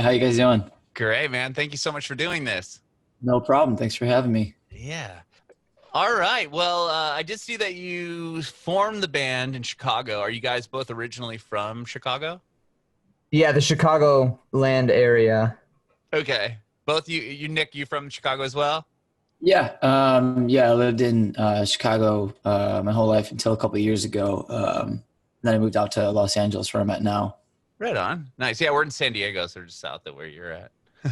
How you guys doing? Great, man. Thank you so much for doing this. No problem. Thanks for having me. Yeah. All right. Well, I did see that you formed the band in Chicago. Are you guys both originally from Chicago? Yeah, the Chicago land area. Okay. Both Nick, you from Chicago as well? Yeah, I lived in Chicago my whole life until a couple of years ago. Then I moved out to Los Angeles, where I'm at now. Right on. Nice. Yeah, we're in San Diego, so we're just south of where you're at.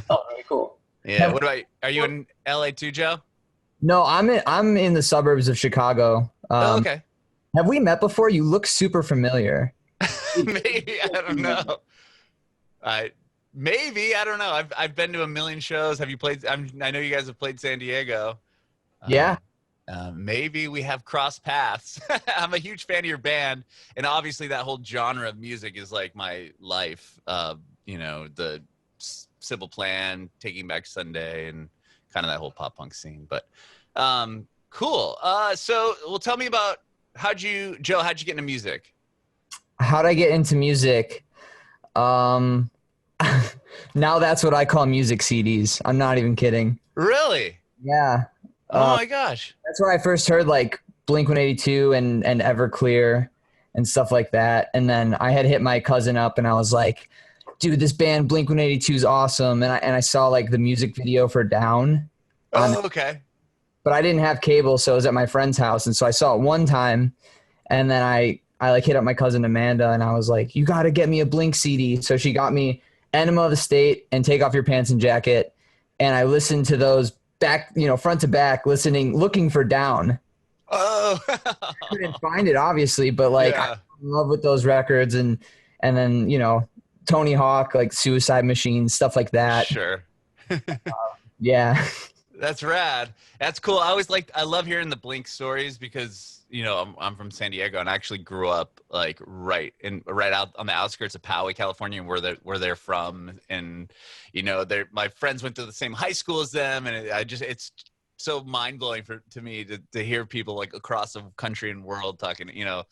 Oh, very cool. Yeah. What about, are you in LA too, Joe? No, I'm in the suburbs of Chicago. Oh, okay. Have we met before? You look super familiar. Maybe. I don't know. Maybe. I don't know. I've been to a million shows. Have you played? I know you guys have played San Diego. Yeah. Maybe we have crossed paths. I'm a huge fan of your band, and obviously that whole genre of music is like my life. The Simple Plan, Taking Back Sunday, and kind of that whole pop punk scene. But cool. Well, tell me about how'd you get into music? How'd I get into music? Now that's what I call music CDs. I'm not even kidding. Really? Yeah. Oh my gosh. That's where I first heard like Blink-182 and Everclear and stuff like that. And then I had hit my cousin up and I was like, dude, this band Blink-182 is awesome. And I saw like the music video for Down. Oh, okay. But I didn't have cable, so it was at my friend's house. And so I saw it one time and then I like hit up my cousin Amanda and I was like, you got to get me a Blink CD. So she got me Enema of the State and Take Off Your Pants and Jacket. And I listened to those back, front to back, looking for Down. Oh. I couldn't find it obviously, but like Yeah. I'm in love with those records and then, Tony Hawk, like Suicide Machine, stuff like that. Sure. Yeah. That's rad. That's cool. I love hearing the Blink stories because, I'm from San Diego and I actually grew up like right out on the outskirts of Poway, California, where they're from. And, my friends went to the same high school as them. And it's so mind blowing to me to hear people like across the country and world talking, yeah,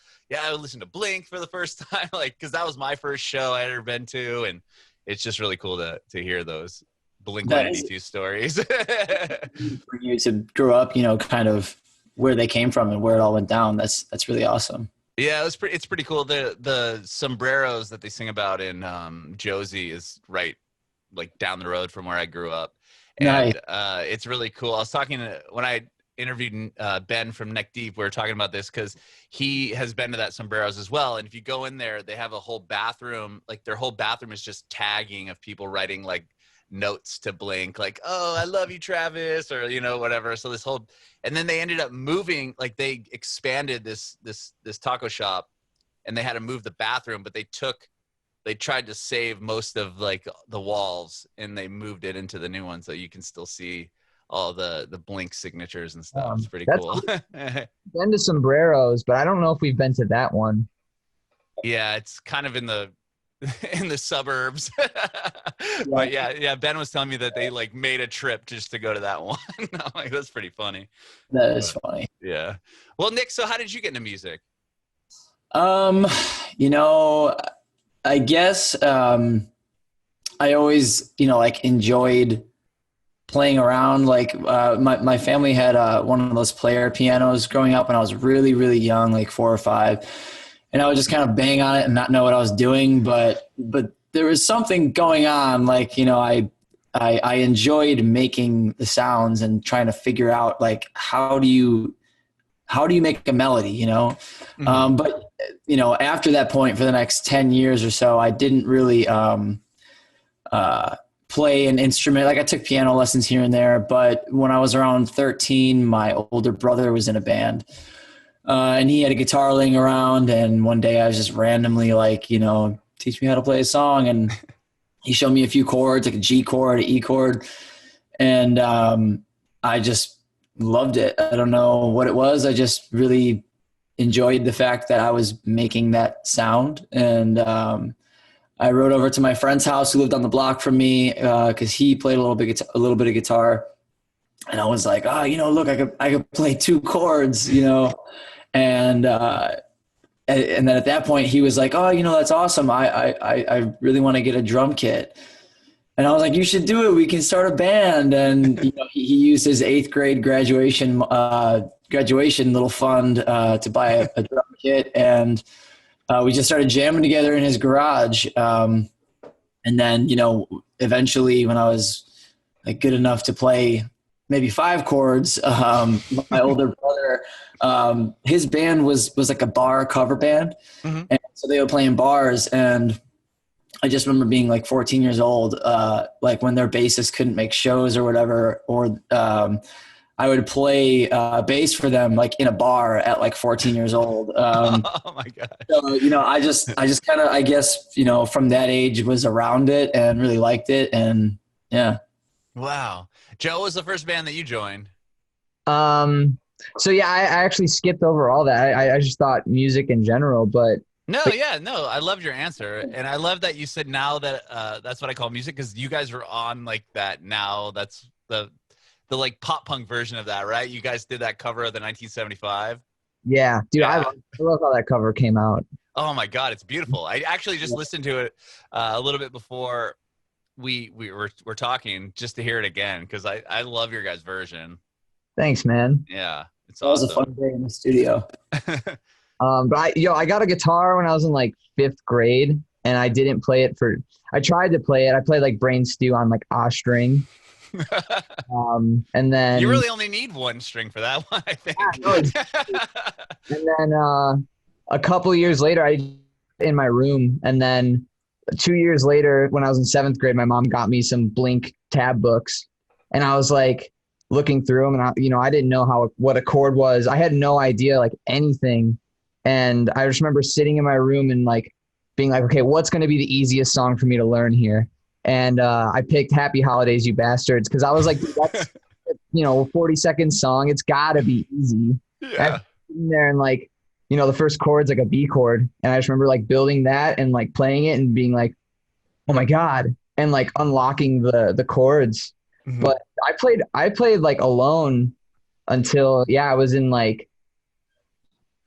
I listened to Blink for the first time, like, cause that was my first show I had ever been to. And it's just really cool to hear those Blink-182 stories. For you to grow up, kind of where they came from and where it all went down. That's really awesome. Yeah, it's pretty cool. The sombreros that they sing about in Josie is right like down the road from where I grew up. And Nice. it's really cool. I was talking when I interviewed Ben from Neck Deep, we were talking about this because he has been to that sombreros as well. And if you go in there, they have a whole bathroom, like their whole bathroom is just tagging of people writing like notes to Blink, like, oh, I love you, Travis, or whatever. So and then they ended up moving, like they expanded this taco shop and they had to move the bathroom, but they tried to save most of like the walls and they moved it into the new one so you can still see all the Blink signatures and stuff. It's pretty cool. Been to Sombreros, but I don't know if we've been to that one. Yeah, it's kind of in the suburbs. But yeah, Ben was telling me that they like made a trip just to go to that one. I'm like, that's pretty funny. That is funny. Yeah. Well, Nick, so how did you get into music? I guess I always, like enjoyed playing around. Like my family had one of those player pianos growing up when I was really, really young, like 4 or 5. And I would just kind of bang on it and not know what I was doing. But there was something going on. Like, I enjoyed making the sounds and trying to figure out like, how do you make a melody, Mm-hmm. But after that point for the next 10 years or so, I didn't really play an instrument. Like I took piano lessons here and there, but when I was around 13, my older brother was in a band. And he had a guitar laying around, and one day I was just randomly like, teach me how to play a song. And he showed me a few chords, like a G chord, an E chord. And I just loved it. I don't know what it was. I just really enjoyed the fact that I was making that sound. And I rode over to my friend's house who lived on the block from me because he played a little bit of guitar. And I was like, look, I could play 2 chords, And then at that point he was like, oh, that's awesome. I really want to get a drum kit. And I was like, you should do it. We can start a band. And he used his 8th grade graduation little fund to buy a drum kit. And we just started jamming together in his garage. And then, eventually when I was like good enough to play maybe 5 chords, my older brother, his band was like a bar cover band. Mm-hmm. And so they would play in bars, and I just remember being like 14 years old, like when their bassist couldn't make shows or whatever, or I would play bass for them like in a bar at like 14 years old. Oh my God. So, I just kind of, I guess, from that age was around it and really liked it. And yeah. Wow. Joe, was the first band that you joined? So yeah, I actually skipped over all that. I just thought music in general, but No, I loved your answer, and I love that you said now that that's what I call music, because you guys were on like that now. That's the like pop punk version of that, right? You guys did that cover of the 1975. yeah, dude, Yeah. I love how that cover came out. Oh my God, it's beautiful. I actually just listened to it a little bit before we were talking, just to hear it again, because I love your guys' version. Thanks, man. Yeah, it's That was awesome. a fun day in the studio. But I got a guitar when I was in like 5th grade, and I didn't play it I tried to play it. I played like Brain Stew on like A string. And then You really only need 1 string for that one, I think. And then a couple years later, I in my room, and then 2 years later, when I was in 7th grade, my mom got me some Blink tab books, and I was like looking through them, and I didn't know what a chord was. I had no idea like anything, and I just remember sitting in my room and like being like, okay, what's going to be the easiest song for me to learn here? And I picked "Happy Holidays, You Bastards" because I was like, that's a 40-second song. It's got to be easy. Yeah. Sitting there and like, the first chord's like a B chord. And I just remember like building that and like playing it and being like, oh my God. And like unlocking the chords. Mhm. But I played like alone until, I was in like,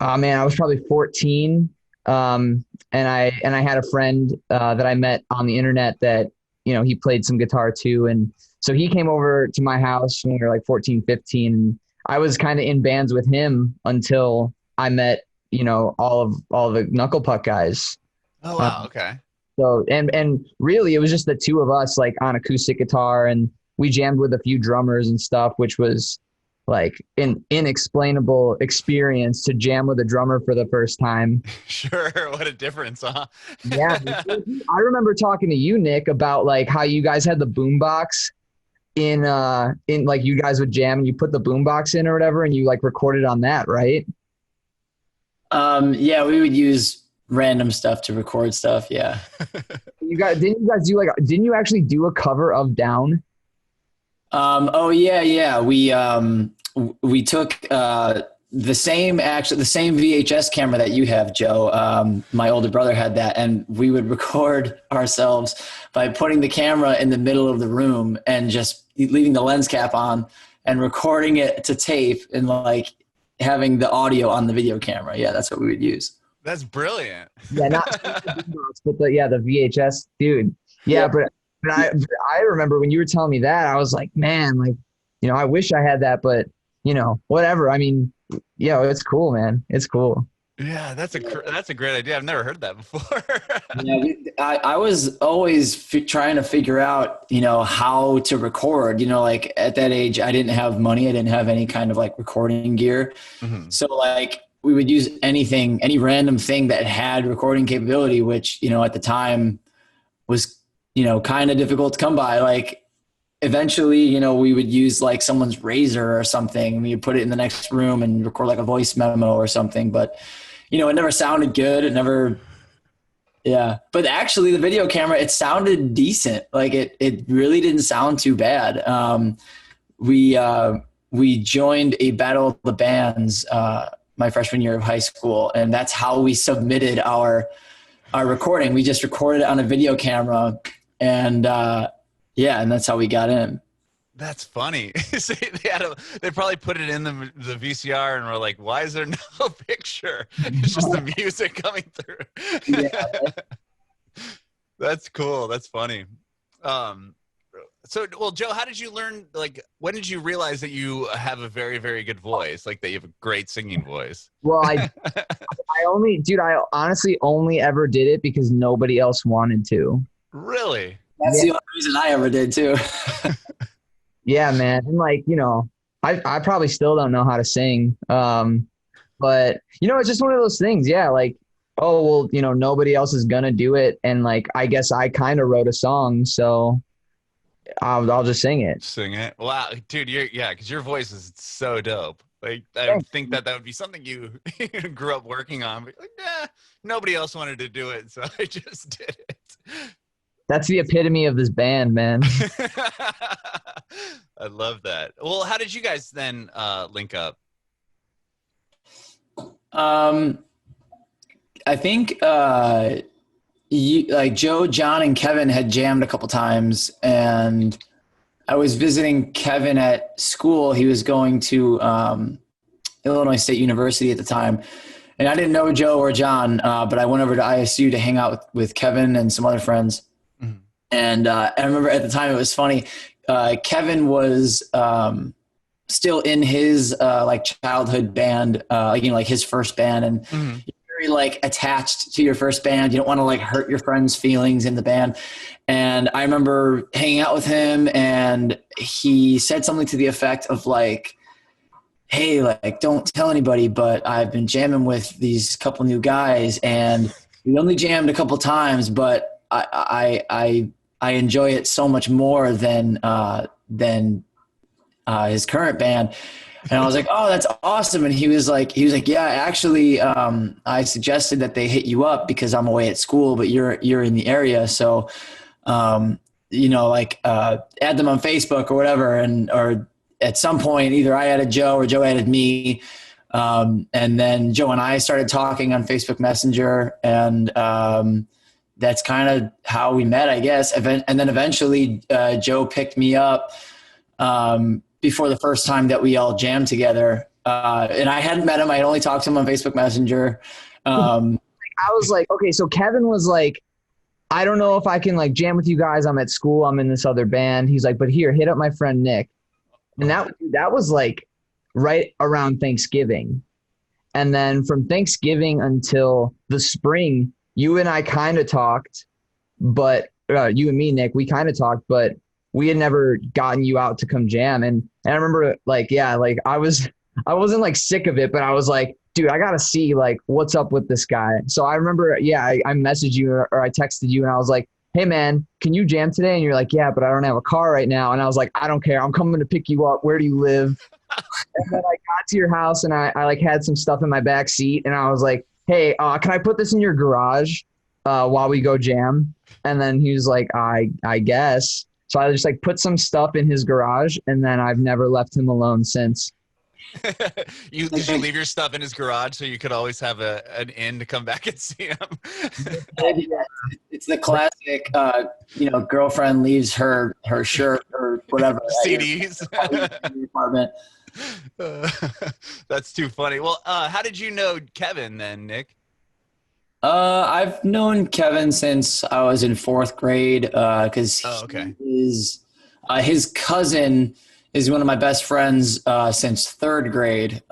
oh man, I was probably 14. And I had a friend that I met on the internet that, he played some guitar too. And so he came over to my house when we were like 14, 15. And I was kind of in bands with him until I met, all the Knuckle Puck guys. Oh wow, okay. So, and really it was just the 2 of us like on acoustic guitar, and we jammed with a few drummers and stuff, which was like an inexplainable experience to jam with a drummer for the first time. Sure, what a difference, huh? Yeah. I remember talking to you, Nick, about like how you guys had the boombox in like you guys would jam and you put the boombox in or whatever, and you like recorded on that, right? Yeah, we would use random stuff to record stuff. Yeah. Didn't you actually do a cover of Down? Oh yeah. We took the same VHS camera that you have, Joe. My older brother had that, and we would record ourselves by putting the camera in the middle of the room and just leaving the lens cap on and recording it to tape and like having the audio on the video camera. Yeah, that's what we would use. That's brilliant. Yeah, not but the VHS, dude. Yeah. But I remember when you were telling me that, I was like, man, like, I wish I had that, but whatever. I mean, it's cool, man. It's cool. Yeah, that's a great idea. I've never heard that before. Yeah, I was always trying to figure out, how to record. Like at that age, I didn't have money. I didn't have any kind of like recording gear. Mm-hmm. So like we would use any random thing that had recording capability, which, at the time was, kind of difficult to come by. Like eventually, we would use like someone's razor or something. We would put it in the next room and record like a voice memo or something. But, it never sounded good. It never, yeah. But actually the video camera, it sounded decent. Like it really didn't sound too bad. We joined a battle of the bands my freshman year of high school, and that's how we submitted our recording. We just recorded it on a video camera, and and that's how we got in. That's funny. They probably put it in the VCR and were like, why is there no picture? It's just the music coming through. Yeah. That's cool. That's funny. So, well, Joe, how did you learn, like, when did you realize that you have a very, very good voice, like that you have a great singing voice? Well, I honestly only ever did it because nobody else wanted to. Really? That's the only reason I ever did too. Yeah, man. And like, I probably still don't know how to sing. But it's just one of those things. Yeah. Like, oh, well, nobody else is gonna do it. And like, I guess I kind of wrote a song, so I'll just sing it. Sing it. Wow, dude, because your voice is so dope. Like, I think that would be something you grew up working on. But like, nah, nobody else wanted to do it, so I just did it. That's the epitome of this band, man. I love that. Well, how did you guys then link up? I think Joe, John, and Kevin had jammed a couple times, and I was visiting Kevin at school. He was going to Illinois State University at the time, and I didn't know Joe or John, but I went over to ISU to hang out with Kevin and some other friends. Mm-hmm. And I remember at the time it was funny. Kevin was still in his childhood band, like his first band, and mm-hmm. You're very attached to your first band. You don't want to hurt your friends' feelings in the band. And I remember hanging out with him, and he said something to the effect of hey, don't tell anybody, but I've been jamming with these couple new guys, and we only jammed a couple times, but I enjoy it so much more than his current band. And I was like, oh, that's awesome. And he was like, yeah, actually, I suggested that they hit you up because I'm away at school, but you're in the area. So, add them on Facebook or whatever. Or at some point, either I added Joe or Joe added me. And then Joe and I started talking on Facebook Messenger, and that's kind of how we met, I guess. And then eventually Joe picked me up before the first time that we all jammed together. And I hadn't met him. I had only talked to him on Facebook Messenger. I was like, okay, so Kevin was like, I don't know if I can jam with you guys. I'm at school. I'm in this other band. He's like, but here, hit up my friend Nick. And that was right around Thanksgiving. And then from Thanksgiving until the spring, you and I kind of talked, but you and me, Nick, we kind of talked, but we had never gotten you out to come jam. And I remember I wasn't sick of it, but I was like, dude, I got to see what's up with this guy. So I remember, I messaged you or I texted you, and I was like, hey man, can you jam today? And you're like, yeah, but I don't have a car right now. And I was like, I don't care. I'm coming to pick you up. Where do you live? And then I got to your house, and I had some stuff in my back seat, and I was like, hey, can I put this in your garage while we go jam? And then he was like, I guess. So I just put some stuff in his garage, and then I've never left him alone since. Did you leave your stuff in his garage so you could always have an in to come back and see him? It's the classic, girlfriend leaves her shirt or whatever. CDs. In the apartment. That's too funny. Well, how did you know Kevin then, Nick? I've known Kevin since I was in fourth grade because his cousin is one of my best friends since third grade.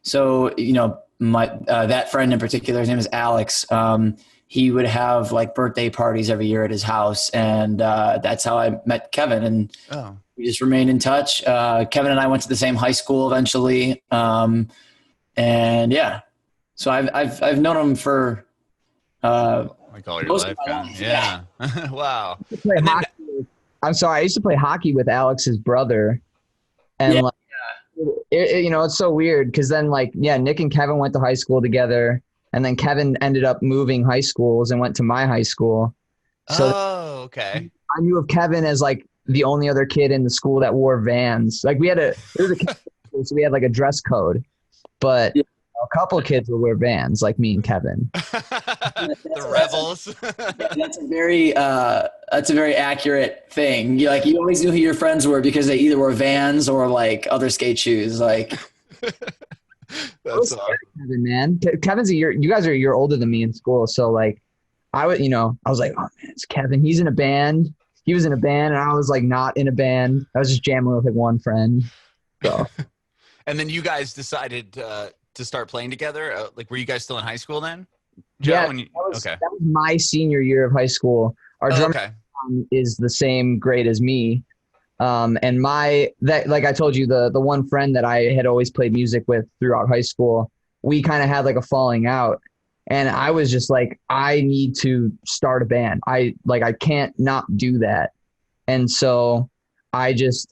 So that friend in particular, his name is Alex. He would have birthday parties every year at his house, and that's how I met Kevin. And we just remained in touch. Kevin and I went to the same high school eventually, and yeah. So I've known him for all your life. Yeah. Wow. I'm sorry. I used to play hockey with Alex's brother, and it's so weird because then Nick and Kevin went to high school together, and then Kevin ended up moving high schools and went to my high school. So okay. I knew of Kevin as the only other kid in the school that wore Vans. There was a kid, so we had a dress code, but. Yeah. A couple of kids will wear Vans like me and Kevin. The rebels. That's a very accurate thing. You always knew who your friends were because they either wore Vans or other skate shoes. That's awesome. Kevin, man. Kevin's you guys are a year older than me in school. So I was like, oh man, it's Kevin. He's in a band. he was in a band and I was like not in a band. I was just jamming with like one friend. So And then you guys decided to start playing together. Like, were you guys still in high school then, Joe? yeah, When you, okay. that was my senior year of high school. Our drummer Okay. is the same grade as me. And like I told you, the one friend that I had always played music with throughout high school, we kind of had like a falling out. And I was just like, I need to start a band. I can't not do that. And so I just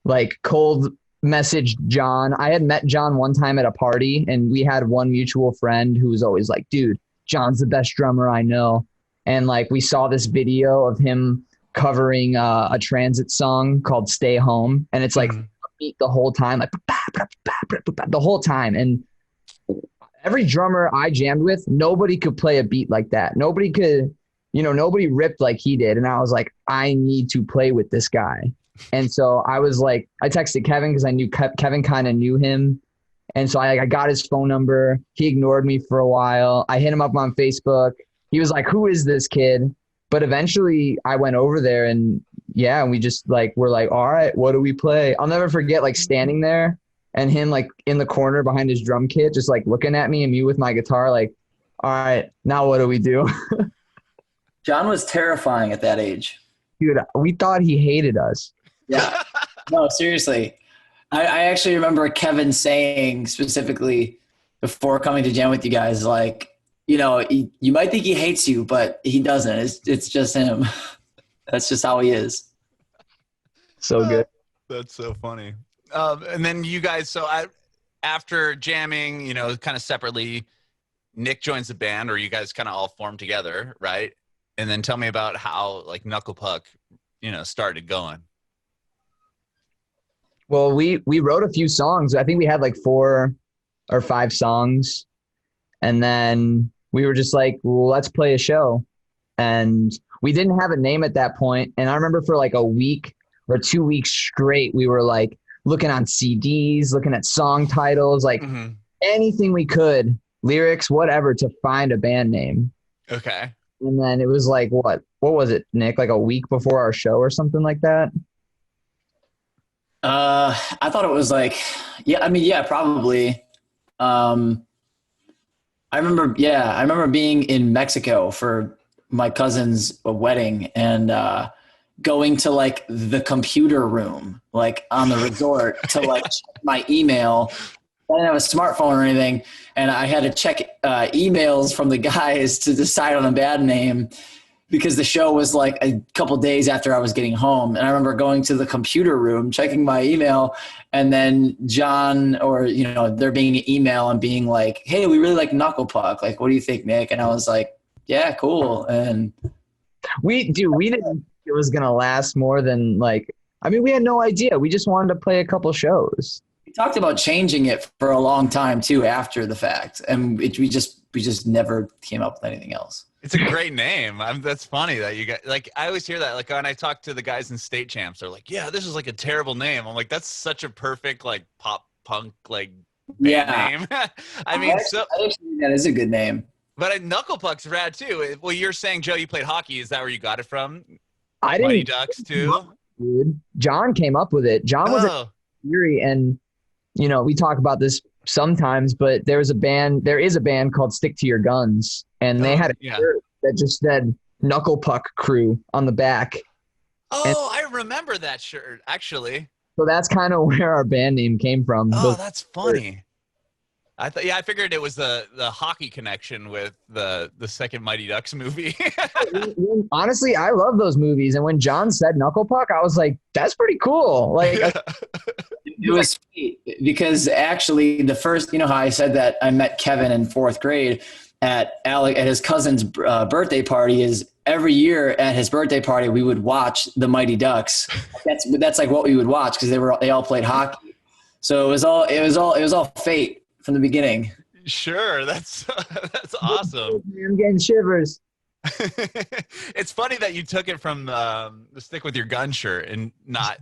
like cold messaged John. I had met John one time at a party and we had one mutual friend who was always like, dude, John's the best drummer I know. And like, we saw this video of him covering a transit song called Stay Home. And it's like beat the whole time, like the whole time. And every drummer I jammed with, nobody could play a beat like that. Nobody could, nobody ripped like he did. And I was like, I need to play with this guy. And so I was like, I texted Kevin because I knew Kevin kind of knew him. And so I got his phone number. He ignored me for a while. I hit him up on Facebook. He was like, who is this kid? But eventually I went over there and yeah, we just like, we're like, all right, what do we play? I'll never forget like standing there and him like in the corner behind his drum kit, just like looking at me and me with my guitar, like, all right, now what do we do? John was terrifying at that age. Dude, we thought he hated us. Yeah. No, seriously. I actually remember Kevin saying specifically before coming to jam with you guys, like, you might think he hates you, but he doesn't. It's just him. That's just how he is. So good. That's so funny. And then you guys, after jamming, kind of separately, Nick joins the band, or you guys kind of all formed together, right? And then tell me about how like Knuckle Puck, started going. Well, we wrote a few songs. I think we had like 4 or 5 songs. And then we were just like, well, let's play a show. And we didn't have a name at that point. And I remember for like a week or 2 weeks straight, we were like looking on CDs, looking at song titles, like anything we could, lyrics, whatever, to find a band name. Okay. And then it was like, what was it, Nick? Like a week before our show or something like that? I thought it was like, yeah, probably. I remember being in Mexico for my cousin's wedding and going to like the computer room, like on the resort to like check my email. I didn't have a smartphone or anything. And I had to check emails from the guys to decide on a band name because the show was like a couple days after I was getting home. And I remember going to the computer room, checking my email, and then John or, there being an email and being like, hey, we really like Knuckle Puck. Like, what do you think, Nick? And I was like, yeah, cool. And we didn't think it was going to last more than we had no idea. We just wanted to play a couple shows. We talked about changing it for a long time too, after the fact. And we just never came up with anything else. It's a great name. That's funny that you got, like, I always hear that, like, when I talk to the guys in State Champs, they're like, yeah, this is like a terrible name. I'm like, that's such a perfect, like, pop punk, like, band name. I mean, I actually think that is a good name. But Knuckle Puck's rad too. Well, you're saying, Joe, you played hockey. Is that where you got it from? I didn't. Mighty Ducks too? Dude. John came up with it. John was a theory, and, we talk about this sometimes, but there is a band called Stick to Your Guns, and they had a shirt that just said Knuckle Puck Crew on the back. Oh, I remember that shirt, actually. So that's kind of where our band name came from. Oh, that's funny. I figured it was the hockey connection with the second Mighty Ducks movie. Honestly, I love those movies, and when John said Knuckle Puck, I was like, that's pretty cool. Like, it was sweet because actually the first, how I said that I met Kevin in 4th grade at his cousin's birthday party. Is every year at his birthday party we would watch the Mighty Ducks. That's like what we would watch because they all played hockey. So it was all fate from the beginning. Sure, that's awesome. I'm getting shivers. It's funny that you took it from the Stick with Your Gun shirt and not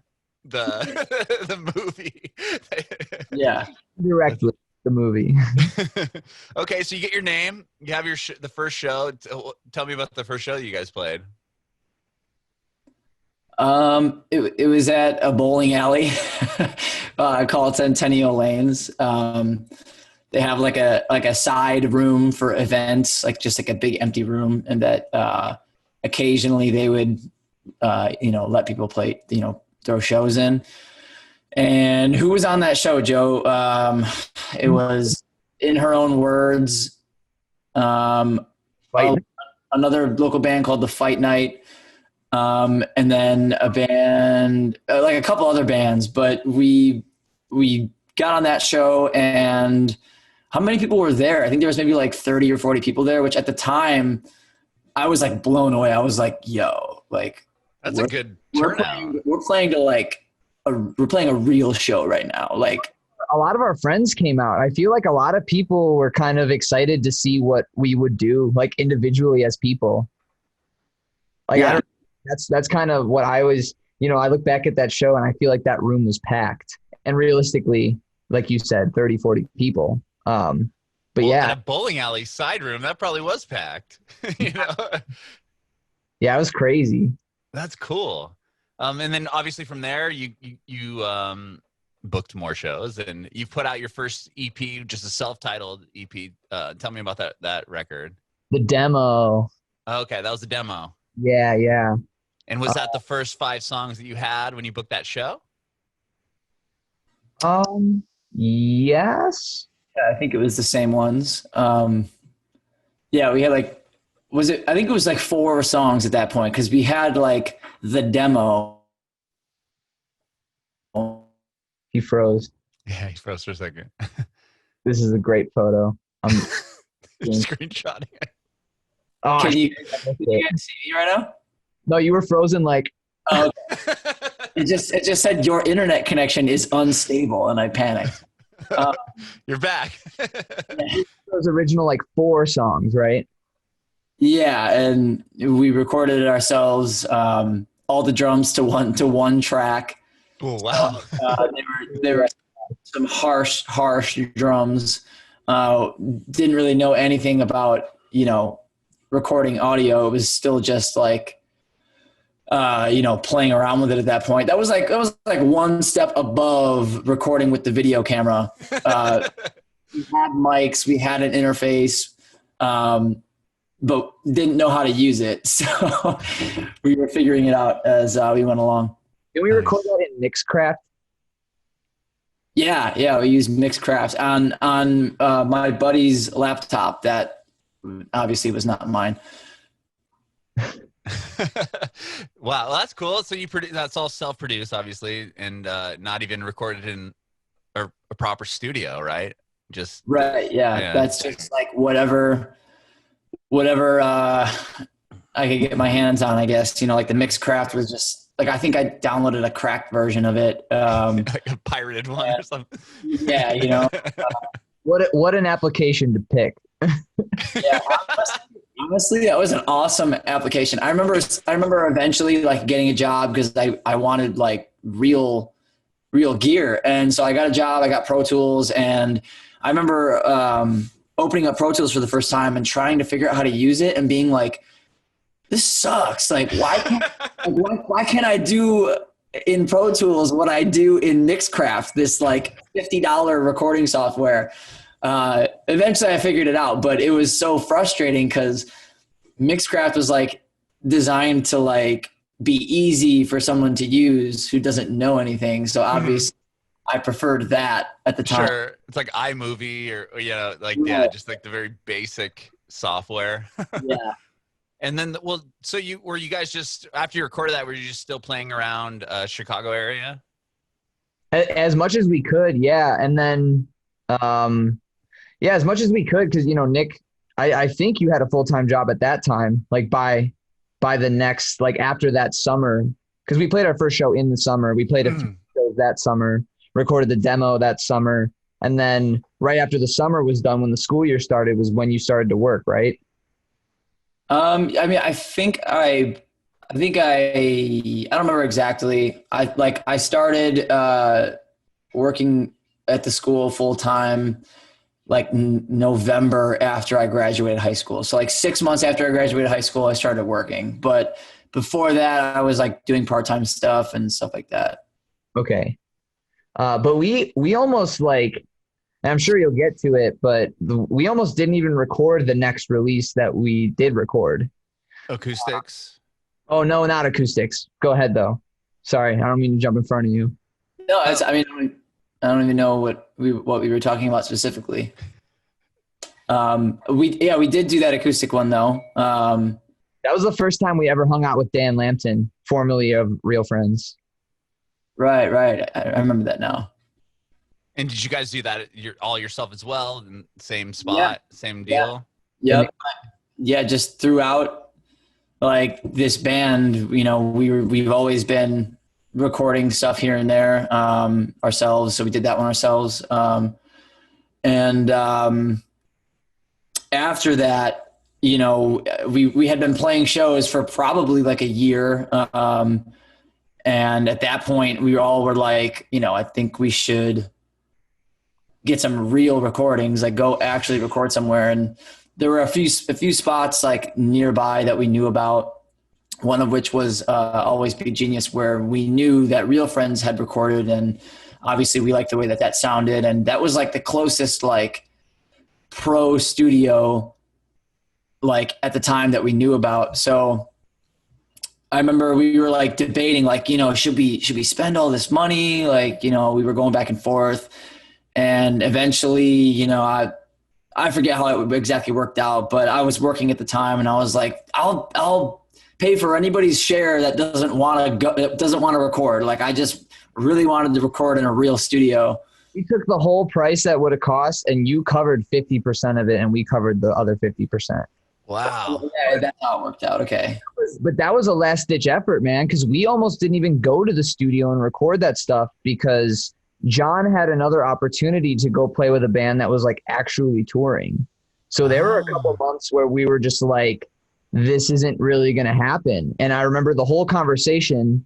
the movie. Yeah, directly the movie. Okay, so you get your name. You have the first show. Tell me about the first show that you guys played. It was at a bowling alley, called Centennial Lanes. They have like a side room for events, like just like a big empty room, and that occasionally they would let people play, throw shows in. And who was on that show, Joe? It was, in her own words, another local band called The Fight Night, and then a band, like a couple other bands. But we got on that show, and how many people were there? I think there was maybe like 30 or 40 people there, which at the time I was like blown away. I was like, yo, like that's a good turnout. We're playing a real show right now. Like, a lot of our friends came out. I feel like a lot of people were kind of excited to see what we would do, like individually as people. Like, yeah. That's kind of what I was, I look back at that show and I feel like that room was packed, and realistically, like you said, 30, 40 people. But yeah, in a bowling alley side room, that probably was packed. Yeah, it was crazy. That's cool. And then obviously from there, you booked more shows, and you put out your first EP, just a self-titled EP. Tell me about that record. The demo. Okay, that was the demo. Yeah. And was that the first 5 songs that you had when you booked that show? Yes. Yeah, I think it was the same ones. Yeah, we had I think it was like 4 songs at that point, because we had like the demo. He froze. Yeah, he froze for a second. This is a great photo. I'm screenshotting it. Oh, can you guys see me right now? No, you were frozen like. Oh, okay. It just said your internet connection is unstable, and I panicked. You're back. Those original like 4 songs, right? Yeah, and we recorded it ourselves. All the drums to one track. Oh wow! They were some harsh drums. Didn't really know anything about recording audio. It was still just like playing around with it at that point. It was like one step above recording with the video camera. We had mics, we had an interface, but didn't know how to use it. So we were figuring it out as we went along. Did we record that in Mixcraft? Yeah, we used Mixcraft on my buddy's laptop. That obviously was not mine. Wow, well, that's cool. So that's all self-produced, obviously, and not even recorded in a proper studio, right? Just right. Yeah, that's just like whatever I could get my hands on, I guess. Like the Mixcraft was just like, I think I downloaded a cracked version of it. Like a pirated one or something. Yeah, What an application to pick. Yeah, honestly, that was an awesome application. I remember eventually like getting a job because I wanted like real gear. And so I got a job, I got Pro Tools, and I remember opening up Pro Tools for the first time and trying to figure out how to use it and being like, this sucks. Like, why can't I do in Pro Tools what I do in Mixcraft, this like $50 recording software? Eventually I figured it out, but it was so frustrating because Mixcraft was like designed to like be easy for someone to use who doesn't know anything. So obviously I preferred that at the time. Sure. It's like iMovie or just like the very basic software. Yeah. And then, so were you guys just, after you recorded that, were you just still playing around Chicago area? As much as we could, yeah. And then, as much as we could, because, Nick, I think you had a full-time job at that time, like by the next, like after that summer, because we played our first show in the summer. We played a few shows that summer, recorded the demo that summer. And then right after the summer was done, when the school year started, was when you started to work, right? I think I don't remember exactly. I started working at the school full time like November after I graduated high school. So like 6 months after I graduated high school, I started working. But before that, I was like doing part-time stuff and stuff like that. Okay. But we almost like, and I'm sure you'll get to it, but we almost didn't even record the next release that we did record. Acoustics. Oh no, not acoustics. Go ahead though. Sorry, I don't mean to jump in front of you. No, I mean, I don't even know what we were talking about specifically. We did do that acoustic one though. That was the first time we ever hung out with Dan Lampton, formerly of Real Friends. Right. I remember that now. And did you guys do that all yourself as well? In same spot, same deal? Yeah. Yep. Yeah, just throughout like this band, you know, we've always been recording stuff here and there ourselves. So we did that one ourselves. And after that, you know, we had been playing shows for probably like a year. And at that point we all were like, you know, I think we should get some real recordings, like go actually record somewhere. And there were a few spots like nearby that we knew about. One of which was Always Be Genius, where we knew that Real Friends had recorded, and obviously we liked the way that sounded. And that was like the closest like pro studio like at the time that we knew about. So I remember we were like debating, like, you know, should we spend all this money? Like, you know, we were going back and forth, and eventually, you know, I forget how it exactly worked out, but I was working at the time, and I was like, I'll pay for anybody's share that doesn't want to record. Like, I just really wanted to record in a real studio. We took the whole price that would have cost, and you covered 50% of it, and we covered the other 50%. Wow. Yeah, that's how it worked out. Okay. But that was a last ditch effort, man, because we almost didn't even go to the studio and record that stuff because John had another opportunity to go play with a band that was like actually touring. So there were a couple of months where we were just like, this isn't really going to happen. And I remember the whole conversation.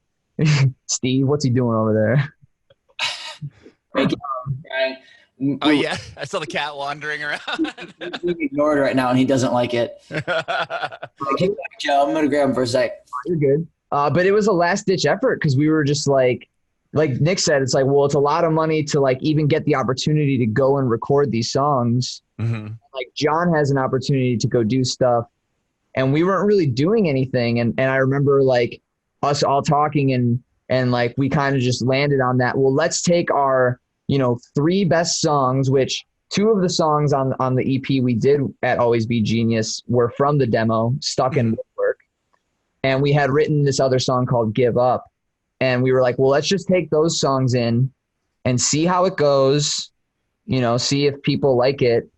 Steve, what's he doing over there? Oh yeah, I saw the cat wandering around. We ignored it right now, and he doesn't like it. Like, Joe, I'm gonna grab him for a sec. You're good. But it was a last ditch effort because we were just like Nick said, it's like, well, it's a lot of money to like even get the opportunity to go and record these songs. Mm-hmm. Like John has an opportunity to go do stuff, and we weren't really doing anything. And I remember like us all talking and like we kind of just landed on that. Well, let's take our, you know, 3 best songs, which 2 of the songs on the EP we did at Always Be Genius were from the demo, Stuck in Woodwork. And we had written this other song called Give Up. And we were like, well, let's just take those songs in and see how it goes, you know, see if people like it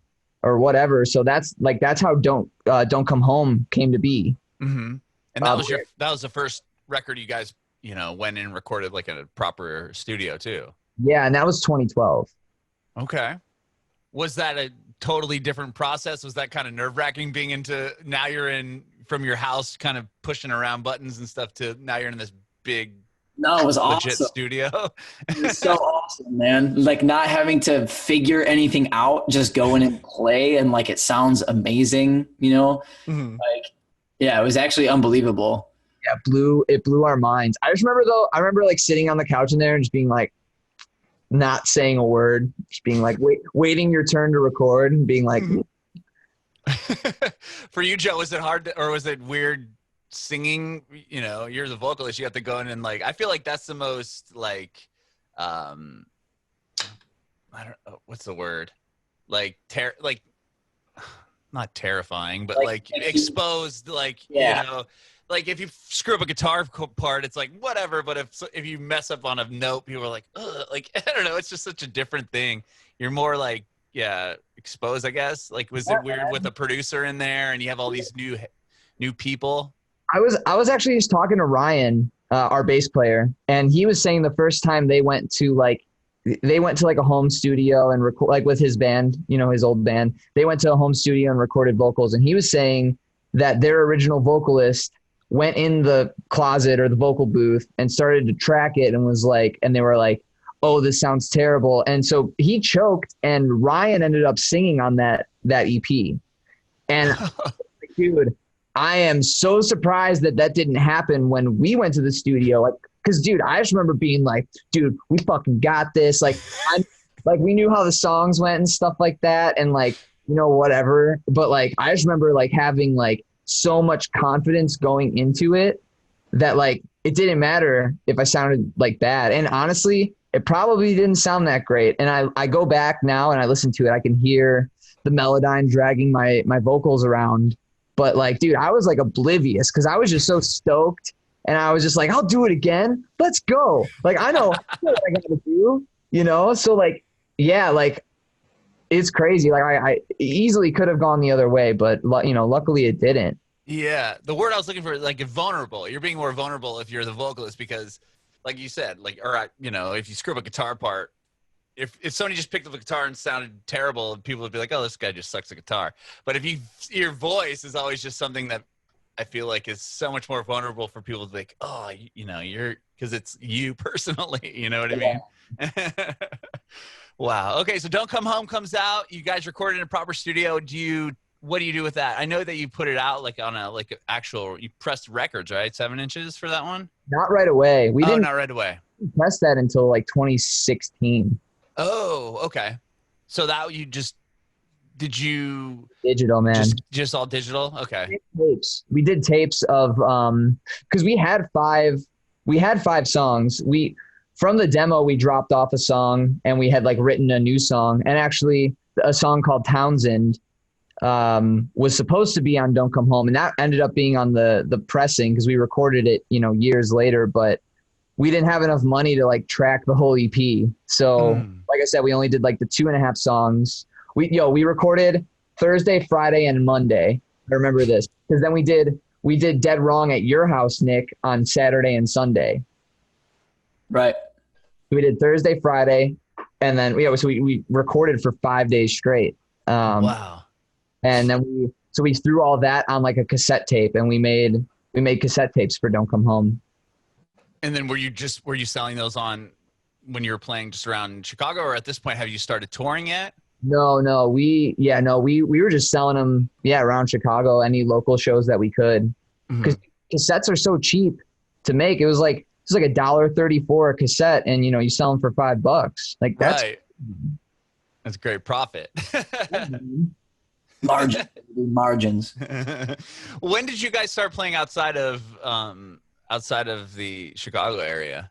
or whatever. So that's how Don't Come Home came to be. Mm-hmm. And that was the first record you guys, you know, went and recorded like in a proper studio too. Yeah, and that was 2012. Okay. Was that a totally different process? Was that kind of nerve-wracking being now you're in from your house kind of pushing around buttons and stuff to now you're in this big No, it was legit awesome. studio? It was so awesome, man. Like not having to figure anything out, just go in and play, and like it sounds amazing, you know? Mm-hmm. Like, yeah, it was actually unbelievable. Yeah, it blew our minds. I just remember like sitting on the couch in there and just being like, not saying a word, just being like, waiting your turn to record and being like. For you, Joe, was it hard or was it weird singing? You know, you're the vocalist, you have to go in and like, I feel like that's the most like, I don't know, what's the word? Like, not terrifying, but like exposed, like, yeah. You know, like if you screw up a guitar part, it's like whatever. But if you mess up on a note, people are like, ugh, like I don't know. It's just such a different thing. You're more like, yeah, exposed, I guess. Like, was it weird with a producer in there and you have all these new people? I was actually just talking to Ryan, our bass player, and he was saying the first time they went to like a home studio and record like with his band, you know, his old band. They went to a home studio and recorded vocals, and he was saying that their original vocalist went in the closet or the vocal booth and started to track it and was like, and they were like, oh, this sounds terrible. And so he choked and Ryan ended up singing on that EP. And dude, I am so surprised that didn't happen when we went to the studio. Like, cause dude, I just remember being like, dude, we fucking got this. Like, like we knew how the songs went and stuff like that. And like, you know, whatever. But like, I just remember like having like so much confidence going into it that like, it didn't matter if I sounded like bad. And honestly, it probably didn't sound that great. And I go back now and I listen to it. I can hear the Melodyne dragging my vocals around. But like, dude, I was like oblivious because I was just so stoked. And I was just like, I'll do it again. Let's go. Like, I know what I got to do, you know? So like, yeah, like it's crazy. Like I easily could have gone the other way, but you know, luckily it didn't. Yeah. The word I was looking for, like vulnerable. You're being more vulnerable if you're the vocalist because like you said, like, or, you know, if you screw up a guitar part, if somebody just picked up a guitar and sounded terrible, people would be like, oh, this guy just sucks at guitar. But if your voice is always just something that I feel like is so much more vulnerable for people to be like, oh, you know, because it's you personally, you know what I mean? Yeah. Wow. Okay. So Don't Come Home comes out. You guys recorded in a proper studio. What do you do with that? I know that you put it out like on you pressed records, right? 7 inches for that one? Not right away. We didn't not right away. press that until like 2016. Oh, okay. So that Digital, man. Just all digital? Okay. We did tapes of because we had five songs. From the demo we dropped off a song and we had like written a new song, and actually a song called Townsend was supposed to be on Don't Come Home, and that ended up being on the pressing because we recorded it, you know, years later, but we didn't have enough money to like track the whole EP. So like I said, we only did like the 2.5 songs. We recorded Thursday, Friday, and Monday. I remember this because then we did Dead Wrong at your house, Nick, on Saturday and Sunday. Right. We did Thursday, Friday, and then so we recorded for 5 days straight. Wow. And then we threw all that on like a cassette tape, and we made cassette tapes for Don't Come Home. And then were you selling those on when you were playing just around Chicago, or at this point have you started touring yet? No, we were just selling them around Chicago, any local shows that we could, because cassettes are so cheap to make. It was like $1.34 a cassette, and you know, you sell them for $5. Like that's right. That's great profit. Margins. When did you guys start playing outside of the Chicago area?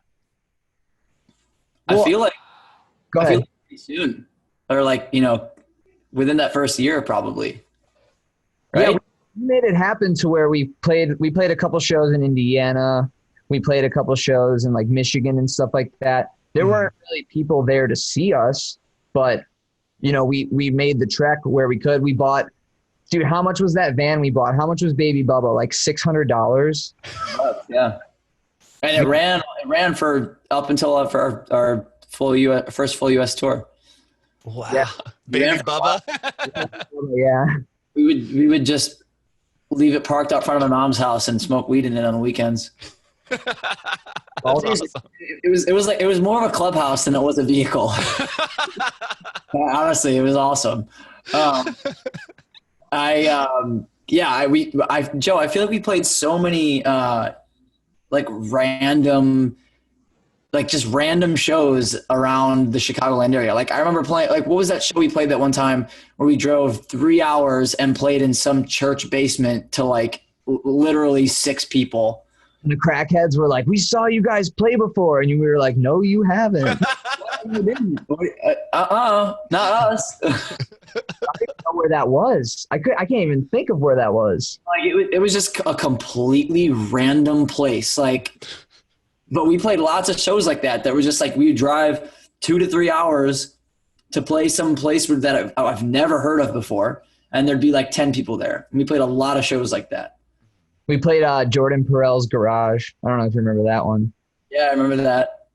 Well, I feel like pretty soon, or like, you know, within that first year, probably. Right? Yeah, we made it happen to where we played a couple shows in Indiana. We played a couple shows in like Michigan and stuff like that. There weren't really people there to see us, but you know, we made the trek where we could. We bought, dude, how much was that van we bought? How much was Baby Bubba? Like $600. Yeah. And it ran for up until for our first full US tour. Wow. Yeah. Baby Bubba. Yeah. We would just leave it parked out front of my mom's house and smoke weed in it on the weekends. Awesome. It was more of a clubhouse than it was a vehicle. Honestly, it was awesome. Joe, I feel like we played so many random shows around the Chicagoland area. Like I remember playing, like, what was that show we played that one time where we drove 3 hours and played in some church basement to like literally 6 people. And the crackheads were like, we saw you guys play before. And we were like, no, you haven't. You didn't. Not us. I didn't know where that was. I can't even think of where that was. Like it was just a completely random place. Like, but we played lots of shows like that were just like, we would drive 2 to 3 hours to play some place that I've never heard of before. And there'd be like 10 people there. And we played a lot of shows like that. We played Jordan Perel's Garage. I don't know if you remember that one. Yeah, I remember that.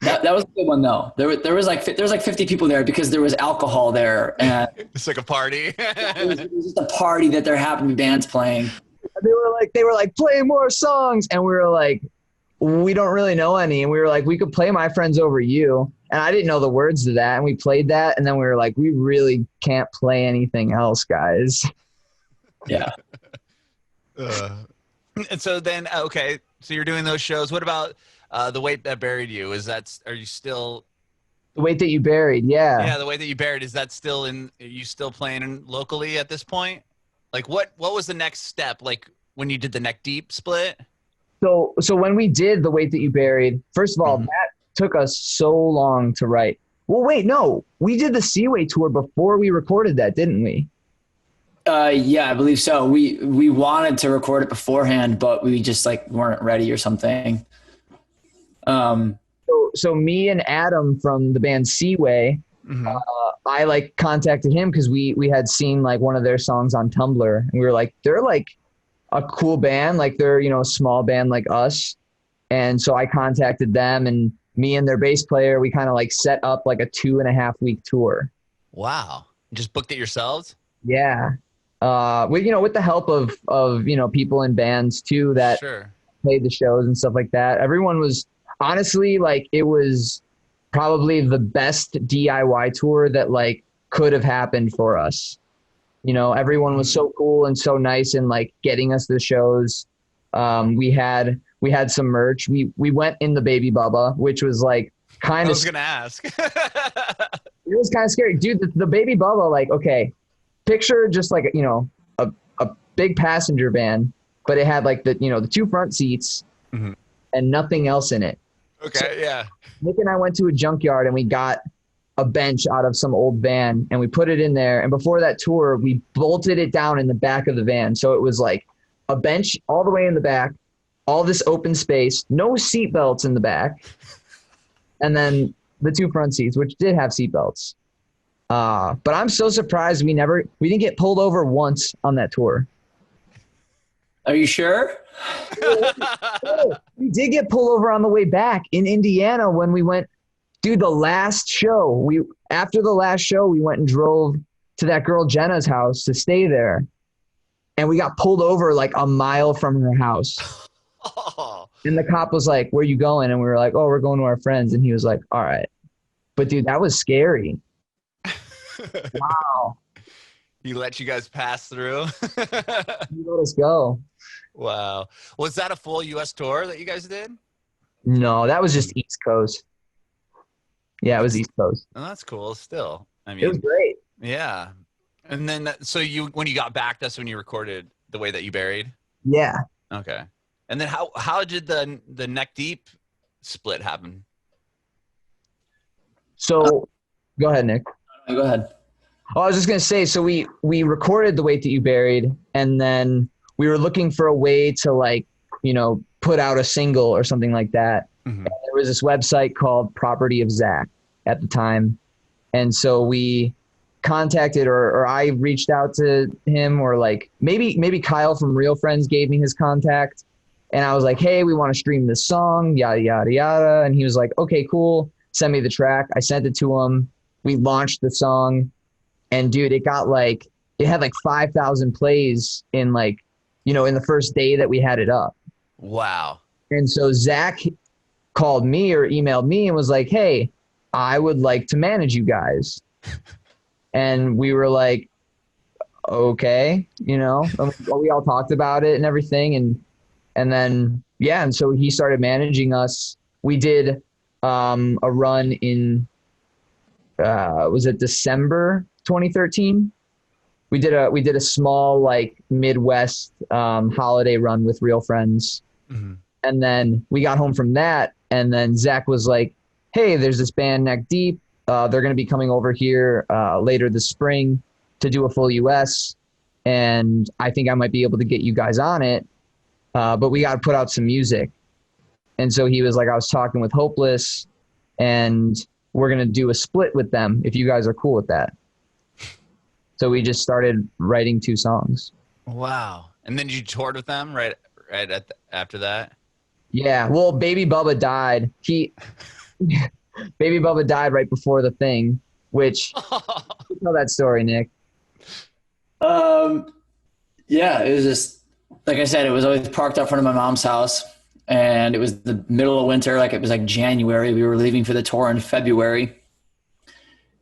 That was a good one though. There was like 50 people there because there was alcohol there, and it's like a party. it was just a party that there happened to be bands playing. They were like play more songs, and we were like, we don't really know any, and we were like, we could play My Friends Over You, and I didn't know the words to that, and we played that, and then we were like, we really can't play anything else, guys. Yeah. And so then, okay, so you're doing those shows. What about The Weight That Buried You? Are you still? The Weight That You Buried, yeah. Yeah, The Weight That You Buried, is that still are you still playing locally at this point? Like what was the next step? Like when you did the Neck Deep split? So when we did The Weight That You Buried, first of all, that took us so long to write. Well, wait, no, we did the Seaway tour before we recorded that, didn't we? Yeah, I believe so. We wanted to record it beforehand, but we just like weren't ready or something. So me and Adam from the band Seaway, I like contacted him because we had seen like one of their songs on Tumblr, and we were like, they're like a cool band, like they're, you know, a small band like us. And so I contacted them, and me and their bass player, we kind of like set up like a 2.5 week tour. Wow. Just booked it yourselves? Yeah. With the help of, you know, people in bands too that played the shows and stuff like that. Everyone was honestly like, it was probably the best DIY tour that like could have happened for us. You know, everyone was so cool and so nice and like getting us the shows. We had some merch. We went in the Baby Bubba, which was like kind of. I was gonna ask. It was kind of scary, dude. The Baby Bubba, like, okay, picture just like, you know, a big passenger van, but it had like the 2 front seats and nothing else in it. Okay, so, yeah. Nick and I went to a junkyard and we got a bench out of some old van and we put it in there. And before that tour, we bolted it down in the back of the van. So it was like a bench all the way in the back, all this open space, no seat belts in the back. And then the 2 front seats, which did have seat belts. But I'm so surprised we didn't get pulled over once on that tour. Are you sure? We did get pulled over on the way back in Indiana when we went, dude, the last show. After the last show, we went and drove to that girl Jenna's house to stay there. And we got pulled over like a mile from her house. And the cop was like, "Where you going?" And we were like, "Oh, we're going to our friends." And he was like, "All right." But dude, that was scary. Wow. He let you guys pass through? He let us go. Wow. Was that a full U.S. tour that you guys did? No, that was just East Coast. Yeah, it was East Coast. Oh, that's cool still. I mean, it was great. Yeah. And then, so when you got back, that's when you recorded The Way That You Buried? Yeah. Okay. And then how did the Neck Deep split happen? So go ahead, Nick. Go ahead. Oh, I was just going to say, so we recorded The Weight That You Buried, and then we were looking for a way to like, you know, put out a single or something like that. And there was this website called Property of Zach at the time. And so we contacted or I reached out to him, or like maybe Kyle from Real Friends gave me his contact. And I was like, "Hey, we want to stream this song, yada, yada, yada." And he was like, "Okay, cool. Send me the track." I sent it to him. We launched the song. And dude, it had like 5,000 plays in like, you know, in the first day that we had it up. Wow. And so Zach called me or emailed me and was like, "Hey, I would like to manage you guys." And we were like, "Okay," you know, we all talked about it and everything. And then, yeah. And so he started managing us. We did a run in, was it December 2013? We did a small like Midwest holiday run with Real Friends. And then we got home from that. And then Zach was like, "Hey, there's this band Neck Deep. They're going to be coming over here later this spring to do a full US. And I think I might be able to get you guys on it. But we got to put out some music." And so he was like, "I was talking with Hopeless and we're going to do a split with them if you guys are cool with that." So we just started writing 2 songs. Wow. And then you toured with them right after that? Yeah. Well, Baby Bubba died. Baby Bubba died right before the thing, which you know that story, Nick. Yeah, it was just, like I said, it was always parked up front of my mom's house, and it was the middle of winter. Like it was like January. We were leaving for the tour in February.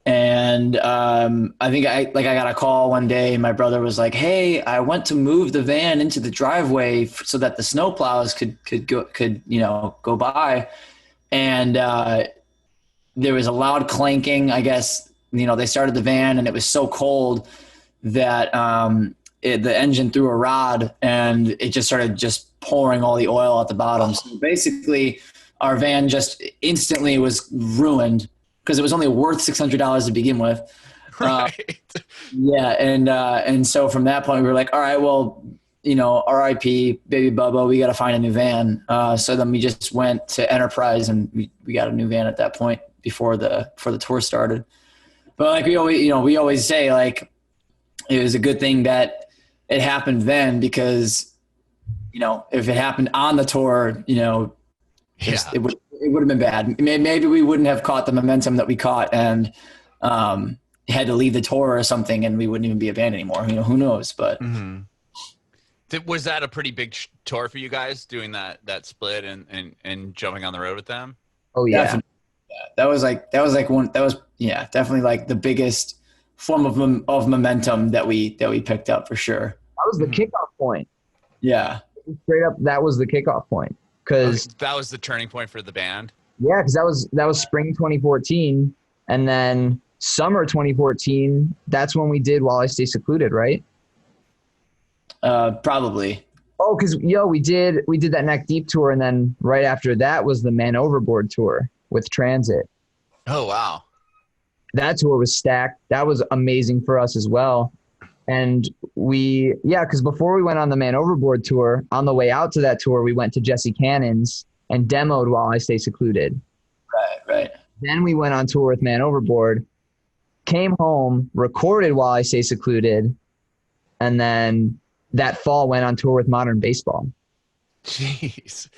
And And I think I got a call one day. My brother was like, "Hey, I went to move the van into the driveway so that the snowplows could go by." And there was a loud clanking. I guess they started the van, and it was so cold that the engine threw a rod, and it just started just pouring all the oil at the bottom. So basically, our van just instantly was ruined because it was only worth $600 to begin with. Right. Yeah, and so from that point, we were like, all right, well, R.I.P. Baby Bubba, we got to find a new van. So then we just went to Enterprise, and we got a new van at that point before the tour started. But like we always say, like, it was a good thing that it happened then, because if it happened on the tour, it would have been bad. Maybe we wouldn't have caught the momentum that we caught, and had to leave the tour or something, and we wouldn't even be a band anymore. Who knows? But was that a pretty big tour for you guys, doing that split and jumping on the road with them? Oh yeah. Definitely. That was definitely like the biggest form of momentum that we picked up, for sure. That was the kickoff point. Yeah. Straight up, that was the kickoff point. Because that was the turning point for the band. Yeah, because that was spring 2014, and then summer 2014. That's when we did While I Stay Secluded, right? Probably. Oh, because we did that Neck Deep tour, and then right after that was the Man Overboard tour with Transit. Oh wow. That tour was stacked. That was amazing for us as well. And because before we went on the Man Overboard tour, on the way out to that tour, we went to Jesse Cannon's and demoed While I Stay Secluded. Right. Then we went on tour with Man Overboard, came home, recorded While I Stay Secluded, and then that fall went on tour with Modern Baseball. Jeez.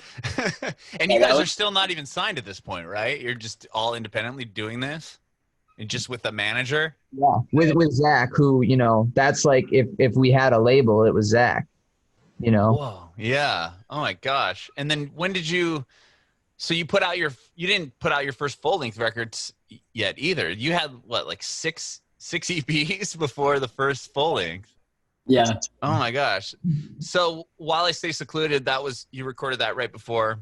And you guys are still not even signed at this point, right? You're just all independently doing this? And just with the manager? Yeah, with Zach, who, that's like if we had a label, it was Zach, Whoa, yeah. Oh my gosh. And then when did you didn't put out your first full-length records yet either. You had what, like six EPs before the first full-length? Yeah. Oh my gosh. So While I Stay Secluded, you recorded that right before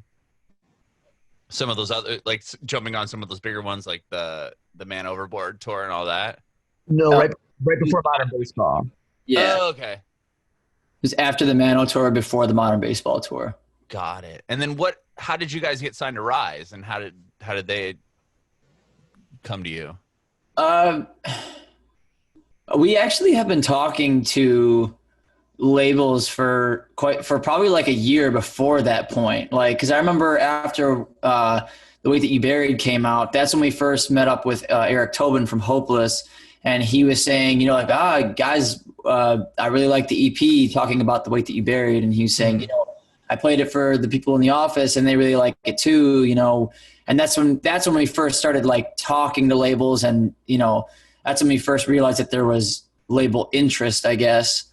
some of those other, like jumping on some of those bigger ones, like the Man Overboard tour and all that? No, right before Modern Baseball. Yeah. Oh, okay. It was after the Mano tour, before the Modern Baseball tour. Got it. And then how did you guys get signed to Rise, and how did they come to you? We actually have been talking to labels for probably like a year before that point. Like, because I remember after The Weight That You Buried came out, that's when we first met up with Eric Tobin from Hopeless, and he was saying, guys, I really like the EP, talking about The Weight That You Buried, and he was saying, I played it for the people in the office, and they really like it too, and that's when we first started like talking to labels, and that's when we first realized that there was label interest, I guess.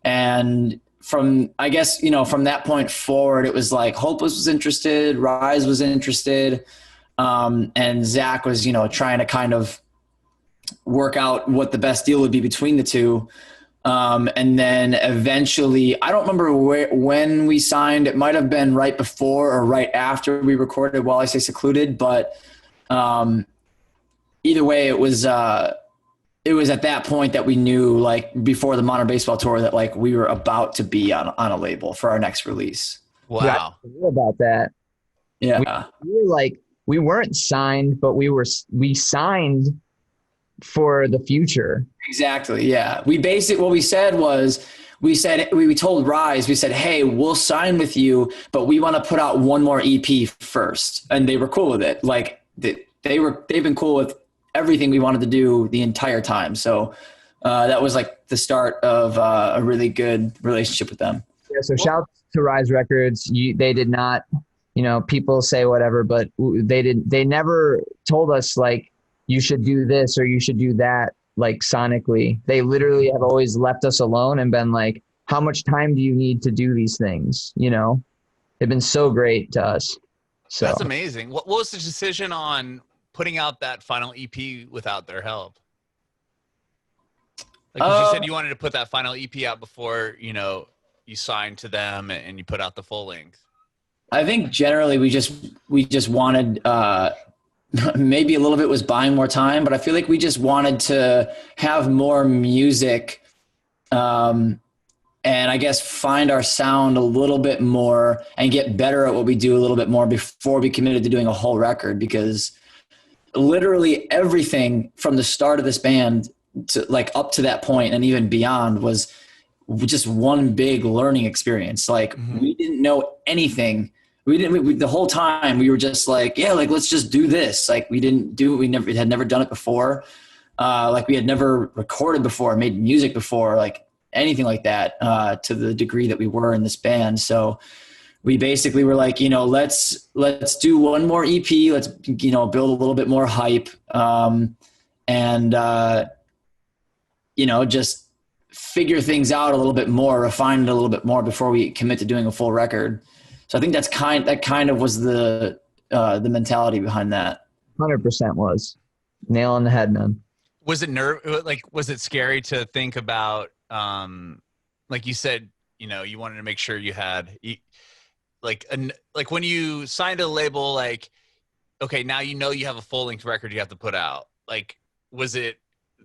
And from that point forward, it was like Hopeless was interested, Rise was interested, and Zach was, trying to kind of work out what the best deal would be between the two. And then eventually, I don't remember when we signed. It might have been right before or right after we recorded While I Stay Secluded, but either way, it was at that point that we knew, like before the Modern Baseball tour, that like we were about to be on a label for our next release. Wow. Yeah, I knew about that. Yeah. We weren't signed, but we signed for the future. Exactly. Yeah. We told Rise, we said, hey, we'll sign with you, but we want to put out one more EP first. And they were cool with it. Like they've been cool with everything we wanted to do the entire time. So that was like the start of a really good relationship with them. Yeah. So shout to Rise Records. They did not, people say whatever, but they never told us like, you should do this or you should do that, like sonically. They literally have always left us alone and been like, how much time do you need to do these things? They've been so great to us. So that's amazing. What was the decision on putting out that final EP without their help? Like, because you said you wanted to put that final EP out before, you know, you signed to them and you put out the full length. I think generally we just wanted, maybe a little bit was buying more time, but I feel like we just wanted to have more music, and I guess find our sound a little bit more and get better at what we do a little bit more before we committed to doing a whole record, because literally everything from the start of this band to like up to that point and even beyond was just one big learning experience. Like we didn't know anything. The whole time we were just like, yeah, like, let's just do this. Like we had never done it before. Like we had never recorded before, made music before, like anything like that, to the degree that we were in this band. So we basically were like, you know, let's do one more EP. Let's, you know, build a little bit more hype. And you know, just figure things out a little bit more, refine it a little bit more before we commit to doing a full record. So I think that kind of was the mentality behind that. 100% was nail on the head, man. Was it was it scary to think about, like you said, you know, you wanted to make sure you had like when you signed a label, like, okay, now you know you have a full length record you have to put out. Like,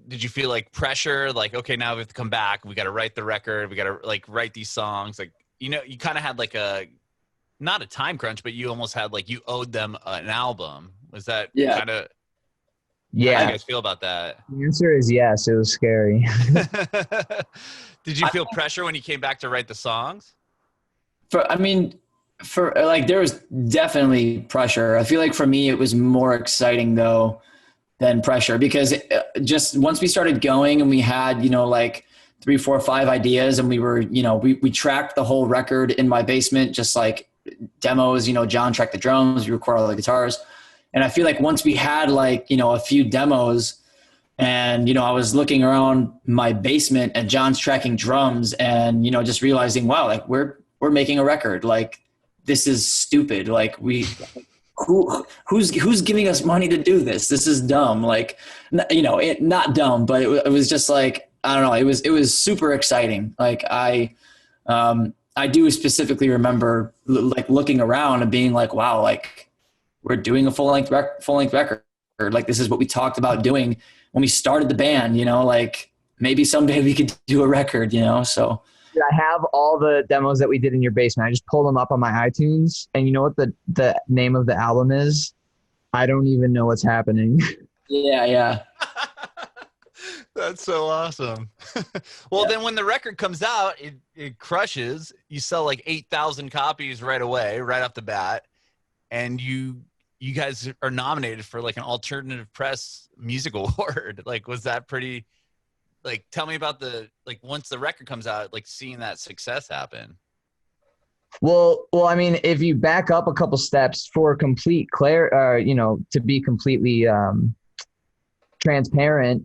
did you feel like pressure? Like, okay, now we have to come back. We got to write the record. We got to like write these songs. Like, you know, you kind of had like not a time crunch, but you almost had like you owed them an album. Was that kind of? Yeah. How do you guys feel about that? The answer is yes. It was scary. Did you feel pressure when you came back to write the songs? For like, there was definitely pressure. I feel like for me, it was more exciting though than pressure, because just once we started going and we had, you know, like 3, 4, 5 ideas, and we were, you know, we tracked the whole record in my basement, just like demos, you know, John tracked the drums, we recorded all the guitars. And I feel like once we had like, you know, a few demos and, you know, I was looking around my basement and John's tracking drums and, you know, just realizing, wow, like we're making a record. Like, this is stupid. Like who's giving us money to do this? This is dumb. Like, you know, not dumb, but it was just like, I don't know. It was super exciting. Like I do specifically remember like looking around and being like, wow, like we're doing a full length record. Like, this is what we talked about doing when we started the band, you know, like maybe someday we could do a record, you know? So I have all the demos that we did in your basement. I just pulled them up on my iTunes, and you know what the name of the album is? I don't even know what's happening. Yeah. That's so awesome. Well, then when the record comes out, it crushes. You sell like 8,000 copies right away, right off the bat. And you guys are nominated for like an alternative press music award. Like, was that pretty, like, tell me about like once the record comes out, like seeing that success happen. Well, I mean, if you back up a couple steps for complete you know, to be completely transparent,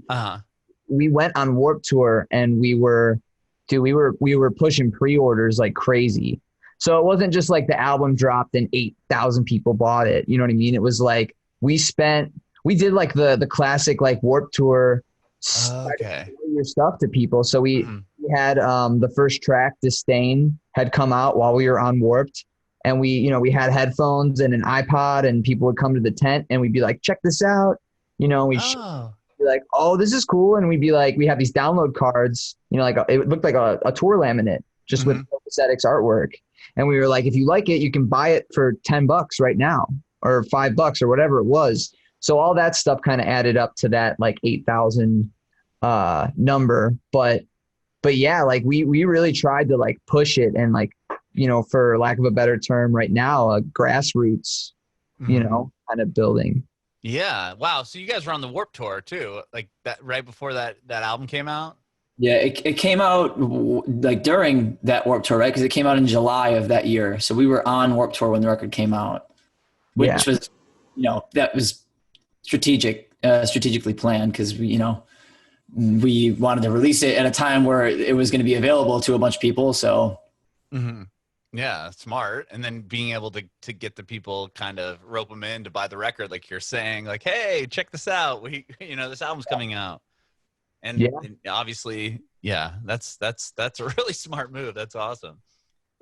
we went on Warped Tour and we were pushing pre-orders like crazy. So it wasn't just like the album dropped and 8,000 people bought it. You know what I mean? It was like we did like the classic like Warped Tour your stuff to people. So we had the first track, Disdain, had come out while we were on Warped, and we had headphones and an iPod, and people would come to the tent and we'd be like, check this out, you know, be like, oh, this is cool. And we'd be like, we have these download cards, you know, like it looked like a tour laminate just with Copacetic's artwork. And we were like, if you like it, you can buy it for $10 right now, or $5 or whatever it was. So all that stuff kind of added up to that like 8,000 number. But yeah, like we really tried to like push it, and like, you know, for lack of a better term right now, a grassroots, you know, kind of building. Yeah. Wow. So you guys were on the Warped Tour too, like that right before that album came out? Yeah, it came out like during that Warped Tour, right? Because it came out in July of that year. So we were on Warped Tour when the record came out, which was, you know, that was strategically planned, because we wanted to release it at a time where it was going to be available to a bunch of people. So, yeah, smart. And then being able to get the people, kind of rope them in to buy the record, like you're saying, like, hey, check this out. This album's coming out. And obviously, yeah, that's a really smart move. That's awesome.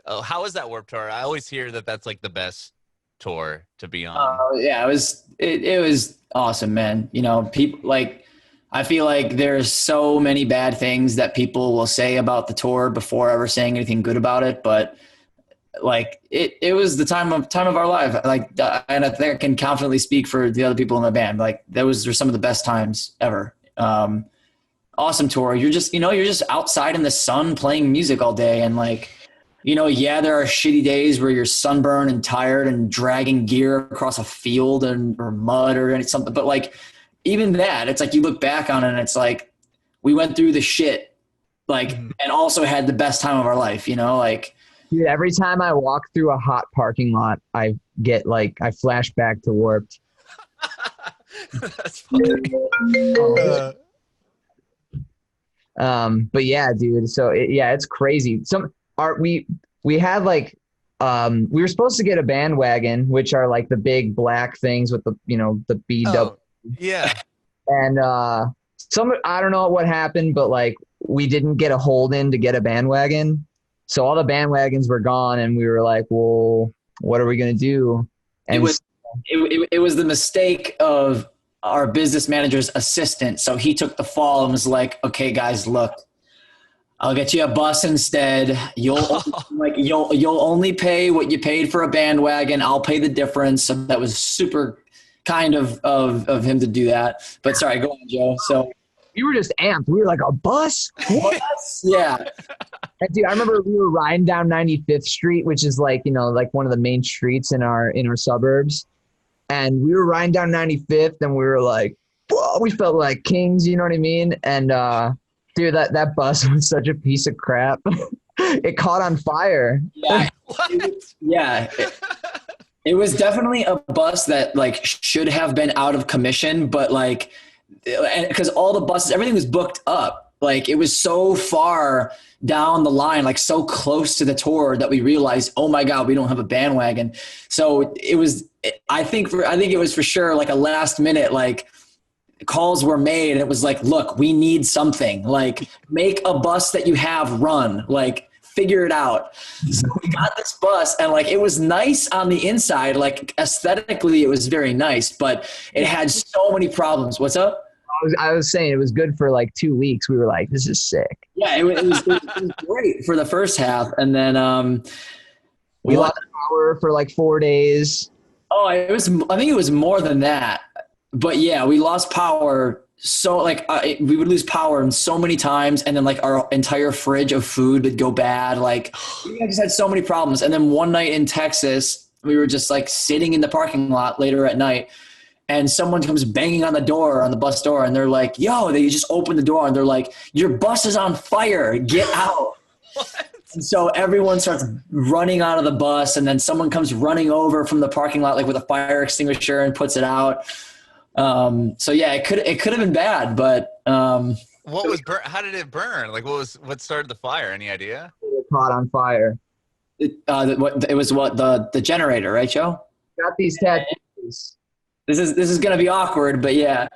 Oh, how was that Warped Tour? I always hear that that's like the best tour to be on. Yeah, it was awesome, man. You know, people like, I feel like there's so many bad things that people will say about the tour before ever saying anything good about it. But like it was the time of our life. Like, and I think I can confidently speak for the other people in the band. Like those were some of the best times ever. Awesome tour. You're just outside in the sun playing music all day. And like, you know, yeah, there are shitty days where you're sunburned and tired and dragging gear across a field or mud or something. But like, even that, it's like you look back on it and it's like we went through the shit, like, and also had the best time of our life, you know, like. Dude, every time I walk through a hot parking lot, I flash back to Warped. That's funny. But yeah, dude. So it's crazy. We had like, we were supposed to get a bandwagon, which are like the big black things with the, you know, the BW. Oh, yeah. And I don't know what happened, but like we didn't get a hold in to get a bandwagon. So all the bandwagons were gone and we were like, well, what are we going to do? And it was the mistake of our business manager's assistant. So he took the fall and was like, okay, guys, look, I'll get you a bus instead. You'll only pay what you paid for a bandwagon. I'll pay the difference. So that was super kind of him to do that. But sorry, go on, Joe. So we were just amped. We were like, a bus? What? Yeah. And dude, I remember we were riding down 95th Street, which is like, you know, like one of the main streets in our suburbs. And we were riding down 95th and we were like, whoa, we felt like kings, you know what I mean? And dude, that bus was such a piece of crap. It caught on fire. Yeah. It was definitely a bus that like should have been out of commission, but like, because all the buses, everything was booked up. Like it was so far down the line, like so close to the tour that we realized, oh my God, we don't have a bandwagon. So I think it was for sure like a last minute, like calls were made and it was like, look, we need something, like make a bus that you have run, like figure it out. So we got this bus and like, it was nice on the inside, like aesthetically it was very nice, but it had so many problems. What's up? I was saying it was good for like 2 weeks. We were like, this is sick. Yeah, it was great for the first half. And then we lost power for like 4 days. Oh, I think it was more than that. But yeah, we lost power. So like we would lose power so many times. And then like our entire fridge of food would go bad. Like we just had so many problems. And then one night in Texas, we were just like sitting in the parking lot later at night. And someone comes banging on the bus door, and they're like, yo, they just open the door and they're like, your bus is on fire, get out. And so everyone starts running out of the bus, and then someone comes running over from the parking lot like with a fire extinguisher and puts it out. So yeah, it could have been bad, but how did it burn? Like what started the fire? Any idea? It caught on fire. It was the generator, right, Joe? Got these tattoos. This is gonna be awkward, but yeah.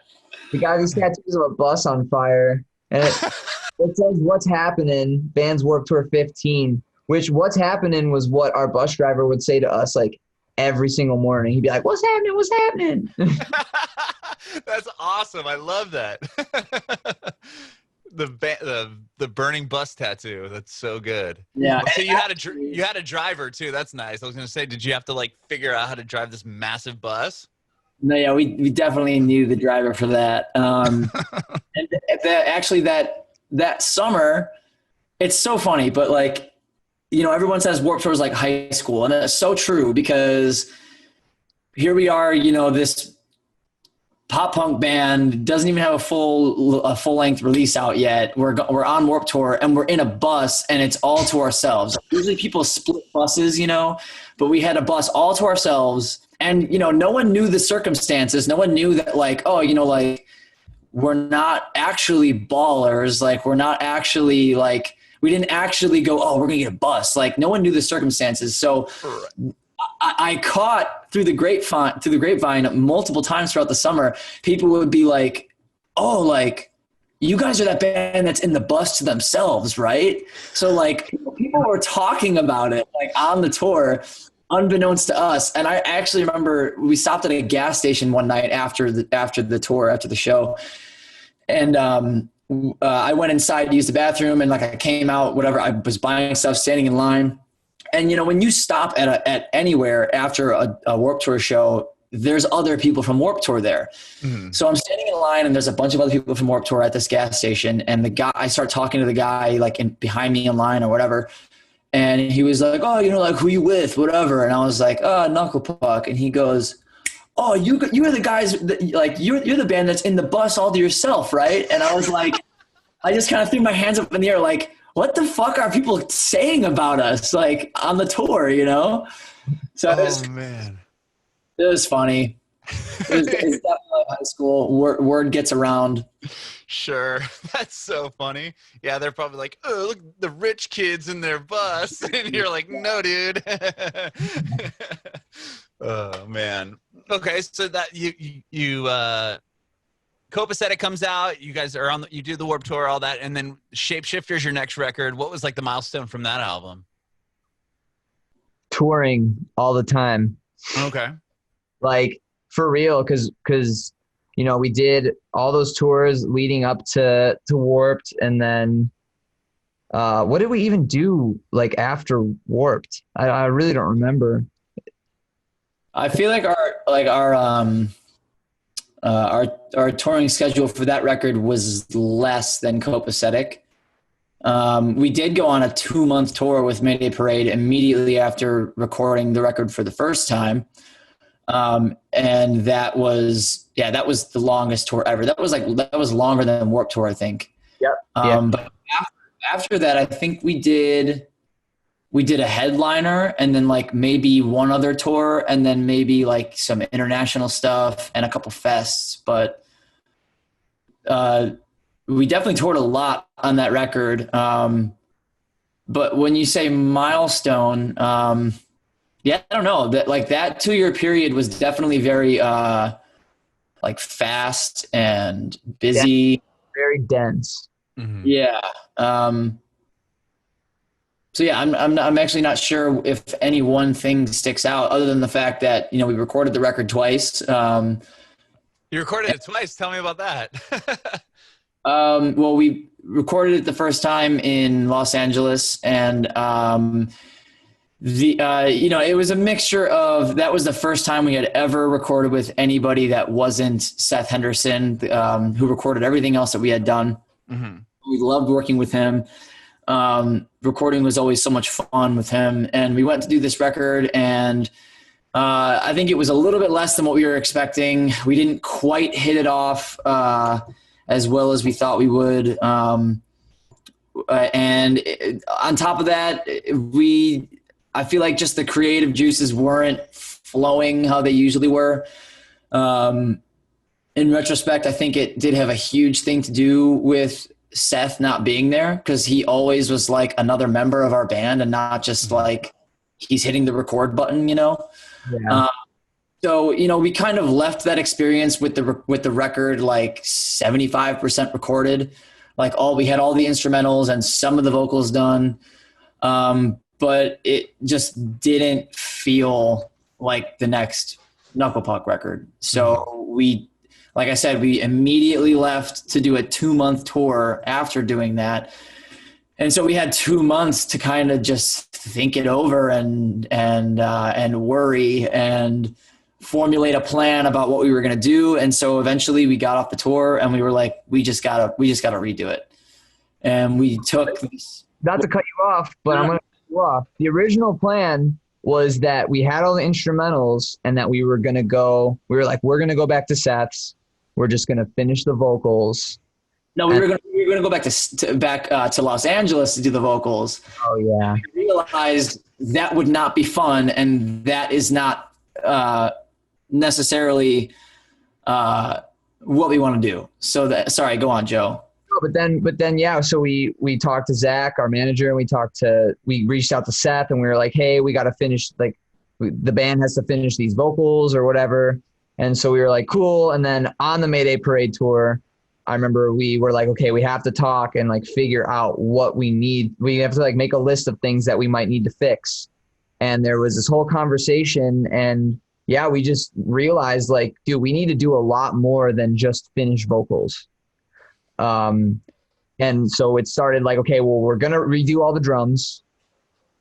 We got these tattoos of a bus on fire, and it says "What's happening?" Bands Warped Tour 15. Which "What's happening?" was what our bus driver would say to us like every single morning. He'd be like, "What's happening? What's happening?" That's awesome. I love that. The burning bus tattoo. That's so good. Yeah. So you had a driver too. That's nice. I was gonna say, did you have to like figure out how to drive this massive bus? No, yeah, we definitely knew the driver for that. And actually that summer, it's so funny, but like, you know, everyone says Warped Tour is like high school, and it's so true because here we are, you know, this pop punk band doesn't even have a full length release out yet. We're on Warped Tour and we're in a bus and it's all to ourselves. Usually people split buses, you know, but we had a bus all to ourselves. And, you know, no one knew the circumstances. No one knew that, like, oh, you know, like, we're not actually ballers. Like, we're not actually, like, we didn't actually go, oh, we're going to get a bus. Like, no one knew the circumstances. So I caught through the grapevine multiple times throughout the summer, people would be like, oh, like, you guys are that band that's in the bus to themselves, right? So like people were talking about it like on the tour, unbeknownst to us. And I actually remember we stopped at a gas station one night after the tour, after the show. And I went inside to use the bathroom, and like I came out, whatever, I was buying stuff, standing in line. And when you stop at anywhere after a Warped Tour show, there's other people from Warped Tour there. Mm-hmm. So I'm standing in line, and there's a bunch of other people from Warped Tour at this gas station. And I start talking to the guy like behind me in line or whatever. And he was like, oh, like who you with, whatever. And I was like, oh, Knuckle Puck. And he goes, oh, you are the guys that, like you're the band that's in the bus all to yourself, right? And I was like, I just kind of threw my hands up in the air, like, what the fuck are people saying about us, like on the tour, So man, it was funny. It's definitely high school. Word gets around. Sure. That's so funny. Yeah, they're probably like, oh, look, the rich kids in their bus. And you're like, no, dude. Oh, man. Okay, so that you Copacetic comes out. You guys are you do the Warped Tour, all that. And then Shapeshifter's your next record. What was like the milestone from that album? Touring all the time. Okay. Like, for real, because we did all those tours leading up to Warped, and then what did we even do like after Warped? I really don't remember. I feel like our touring schedule for that record was less than Copacetic. We did go on a 2-month tour with Mayday Parade immediately after recording the record for the first time. And that was the longest tour ever. That was longer than Warped Tour, I think. Yep. But after that, I think we did a headliner, and then like maybe one other tour, and then maybe like some international stuff and a couple fests. But we definitely toured a lot on that record. But when you say milestone, yeah, I don't know. That 2-year period was definitely very like fast and busy. Yeah, very dense. Mm-hmm. Yeah. So yeah, I'm actually not sure if any one thing sticks out other than the fact that we recorded the record twice. You recorded it twice. Tell me about that. Well, we recorded it the first time in Los Angeles, and it was a mixture of, that was the first time we had ever recorded with anybody that wasn't Seth Henderson, who recorded everything else that we had done. Mm-hmm. We loved working with him. Recording was always so much fun with him, and we went to do this record, and I think it was a little bit less than what we were expecting. We didn't quite hit it off as well as we thought we would. And on top of that, I feel like just the creative juices weren't flowing how they usually were. In retrospect, I think it did have a huge thing to do with Seth not being there, because he always was like another member of our band and not just like he's hitting the record button, Yeah. So, we kind of left that experience with the record like 75% recorded. Like we had all the instrumentals and some of the vocals done. But it just didn't feel like the next Knuckle Puck record. So like I said, we immediately left to do a 2-month tour after doing that. And so we had 2 months to kind of just think it over and worry and formulate a plan about what we were going to do. And so eventually we got off the tour, and we were like, we just gotta redo it. And we took this. Not to cut you off, but I'm going to cut you off. The original plan was that we had all the instrumentals, and that we were going to go back to Seth's. We're just going to finish the vocals. No, we were going to go back to Los Angeles to do the vocals. Oh yeah. We realized that would not be fun, and that is not necessarily what we want to do. So sorry, go on, Joe. But then, yeah. So we talked to Zach, our manager, and we reached out to Seth, and we were like, hey, we got to finish, the band has to finish these vocals or whatever. And so we were like, cool. And then on the Mayday Parade tour, I remember we were like, okay, we have to talk and like figure out what we need. We have to like make a list of things that we might need to fix. And there was this whole conversation, and yeah, we just realized like, dude, we need to do a lot more than just finish vocals. And so it started like, okay, well, we're going to redo all the drums,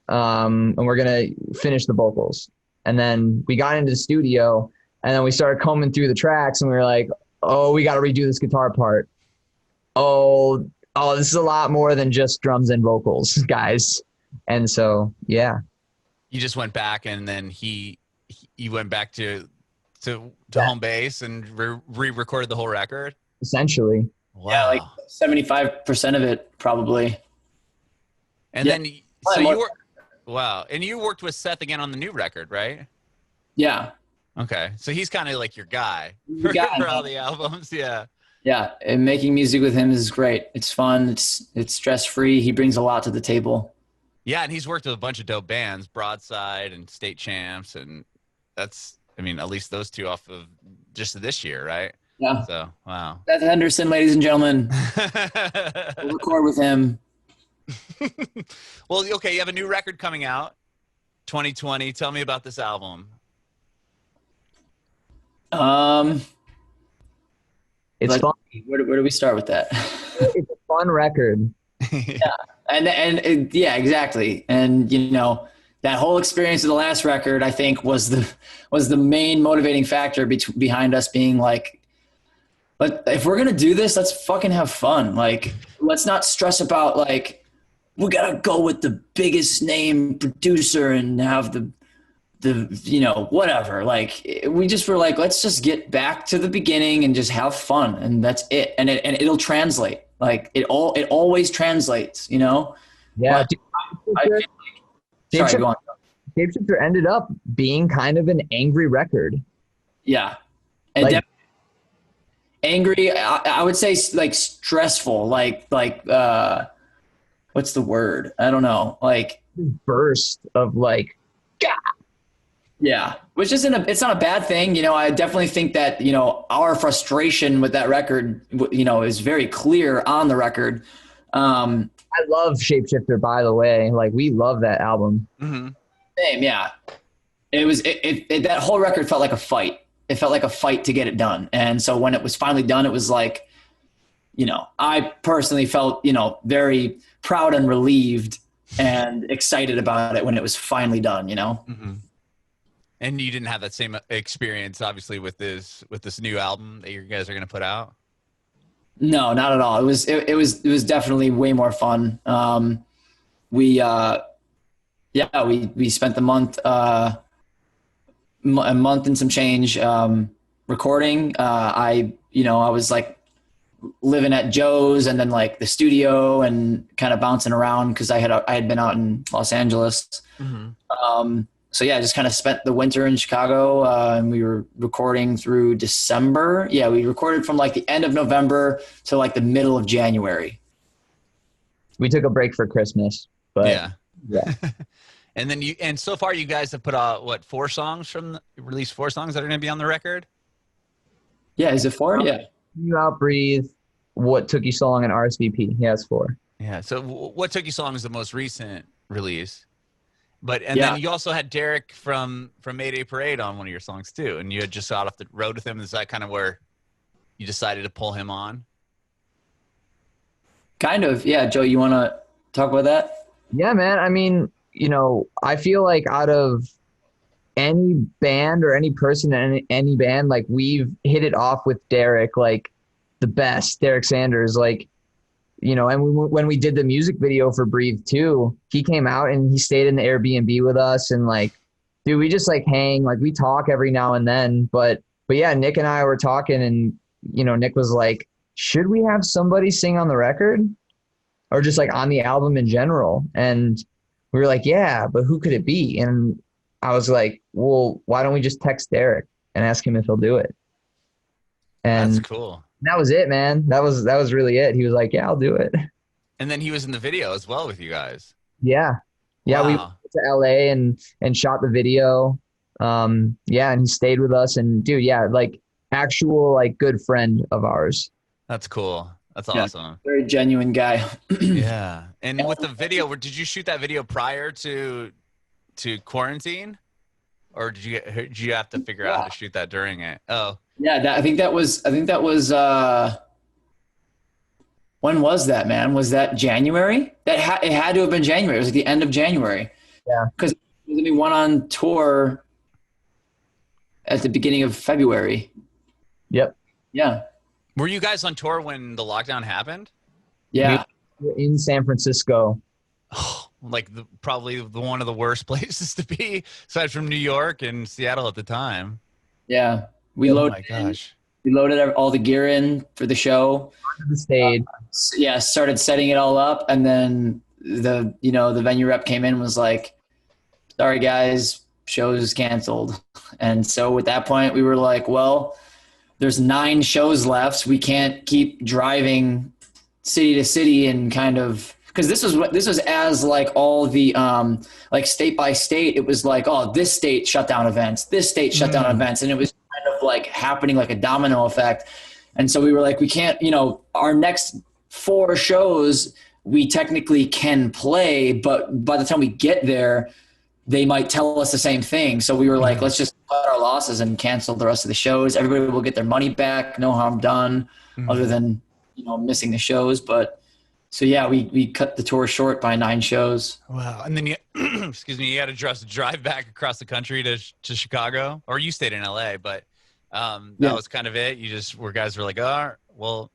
and we're going to finish the vocals. And then we got into the studio, and then we started combing through the tracks, and we were like, oh, we got to redo this guitar part. Oh, this is a lot more than just drums and vocals, guys. And so, yeah. You just went back, and then you went back to home base and re-recorded the whole record? Essentially. Wow. Yeah, like 75% of it probably. And then, so you were, wow. And you worked with Seth again on the new record, right? Yeah. Okay. So he's kind of like your guy for all the albums. Yeah. Yeah. And making music with him is great. It's fun. It's stress-free. He brings a lot to the table. Yeah. And he's worked with a bunch of dope bands, Broadside and State Champs. And that's, I mean, at least those two off of just this year, right? Yeah. So, wow. Seth Henderson, ladies and gentlemen. We'll record with him. Well, okay, you have a new record coming out, 2020. Tell me about this album. It's fun. Where do we start with that? It's a fun record. Yeah. And yeah, exactly. And you know, that whole experience of the last record, I think was the main motivating factor behind us being like, but if we're going to do this, let's fucking have fun. Like, let's not stress about like, we got to go with the biggest name producer and have the, you know, whatever. Like, we just were like, let's just get back to the beginning and just have fun. And that's it. And it'll translate. Like it always translates, you know? Yeah. Sorry, go on. Shapeshifter ended up being kind of an angry record. Yeah. And Like- angry, I would say like stressful, like what's the word? I don't know. Like burst of like, yeah, which it's not a bad thing. You know, I definitely think that, you know, our frustration with that record, you know, is very clear on the record. I love Shapeshifter, by the way. Like, we love that album. Mm-hmm. Same, yeah. It was that whole record felt like a fight. It felt like a fight to get it done. And so when it was finally done, it was like, you know, I personally felt, you know, very proud and relieved and excited about it when it was finally done, you know? Mm-hmm. And you didn't have that same experience, obviously, with this new album that you guys are going to put out? No, not at all. It was definitely way more fun. We spent the month, a month and some change recording. I was like living at Joe's and then like the studio and kind of bouncing around because I had been out in Los Angeles. Mm-hmm. So yeah, just kind of spent the winter in Chicago, and we were recording through December. Yeah, we recorded from like the end of November to like the middle of January. We took a break for Christmas, but yeah. And then so far you guys have put out what, 4 songs released 4 songs that are going to be on the record? Yeah, is it 4? Yeah. You Out, Breathe, What Took You So Long, and RSVP. Yeah, it's 4. Yeah. So What Took You So Long is the most recent release. Then you also had Derek from Mayday Parade on one of your songs too, and you had just got off the road with him. Is that kind of where you decided to pull him on? Kind of, yeah. Joe, you want to talk about that? Yeah, man. I mean, you know, I feel like out of any band or any person in any band, like we've hit it off with Derek, like the best. Derek Sanders, like, you know, and when we did the music video for Breathe 2, he came out and he stayed in the Airbnb with us, and like, dude, we just like hang, like we talk every now and then, but yeah, Nick and I were talking, and you know, Nick was like, should we have somebody sing on the record or just like on the album in general? And we were like, yeah, but who could it be? And I was like, well, why don't we just text Derek and ask him if he'll do it? And that's cool. That was it, man. That was really it. He was like, yeah, I'll do it. And then he was in the video as well with you guys. Yeah. Yeah. Wow. We went to LA and shot the video. Yeah. And he stayed with us, and dude, yeah, like actual, like good friend of ours. That's cool. That's Yeah, awesome. very genuine guy. Yeah. And with the video, did you shoot that video prior to quarantine, or did you have to figure out how Yeah. to shoot that during it? Oh, Yeah, I think that was when was that, man? Was that January? It had to have been January. It was at the end of January. Yeah. Because we went on tour at the beginning of February. Yep. Yeah. were you guys on tour when the lockdown happened? Yeah. We were in San Francisco. Oh, like probably one of the worst places to be, aside from New York and Seattle at the time. Yeah. We Oh loaded my gosh. we loaded all the gear in for the show. To the stage. Yeah, started setting it all up, and then the venue rep came in and was like, "Sorry guys, show's canceled." And so at that point we were like, well, there's 9 shows left. We can't keep driving city to city and kind of, because this was as like all the like state by state, it was like, oh, this state shut down events, this state shut down events, and it was kind of like happening like a domino effect. And so we were like, we can't, our next 4 shows we technically can play, but by the time we get there, they might tell us the same thing. So we were like, let's just cut our losses and cancel the rest of the shows. Everybody will get their money back. No harm done, other than, missing the shows. But so yeah, we cut the tour short by 9 shows. Wow. And then you, excuse me, you had to drive back across the country to Chicago, or you stayed in LA, but that was kind of it. You just guys were like, oh, well,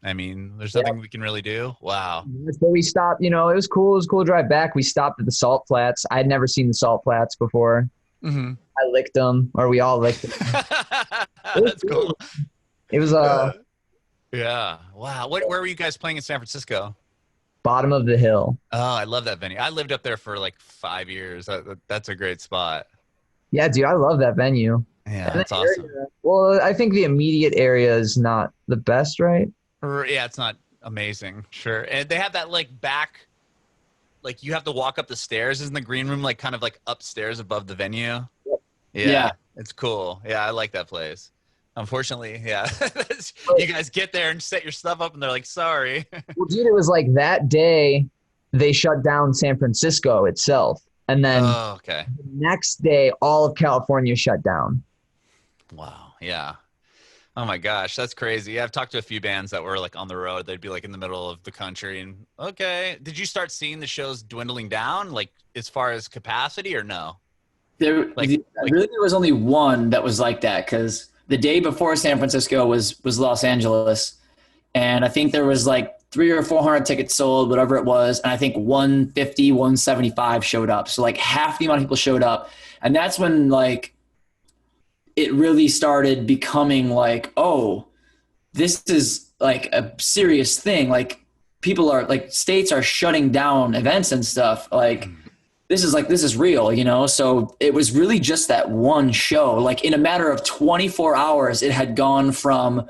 I mean, there's nothing we can really do. Wow. So we stopped, it was cool. It was cool to drive back. We stopped at the Salt Flats. I had never seen the Salt Flats before. Mm-hmm. I licked them, or we all licked them. That's cool. It was yeah. Wow. Where were you guys playing in San Francisco? bottom of the hill. Oh, I love that venue. I lived up there for like 5 years. That's a great spot. Yeah, dude, I love that venue. Yeah, And that's the awesome. area- well, I think the immediate area is not the best, right? Yeah, it's not amazing. Sure. And they have that like back, like you have to walk up the stairs. Isn't the green room like kind of like upstairs above the venue? Yeah. It's cool. Yeah, I like that place. Unfortunately, yeah. You guys get there and set your stuff up and they're like, sorry. Well, dude, it was like that day they shut down San Francisco itself. And then Oh, okay. the next day, all of California shut down. Wow. Yeah. Oh my gosh, that's crazy. Yeah, I've talked to a few bands that were like on the road. They'd be like in the middle of the country and okay. Did you start seeing the shows dwindling down like as far as capacity or no? Really, there was only one that was like that, because the day before San Francisco was Los Angeles, and I think there was like 300 or 400 tickets sold, whatever it was, and I think 150, 175 showed up. So like half the amount of people showed up, and that's when like it really started becoming like, oh, this is like a serious thing. Like people are like, states are shutting down events and stuff. Like this is real, So it was really just that one show. Like in a matter of 24 hours, it had gone from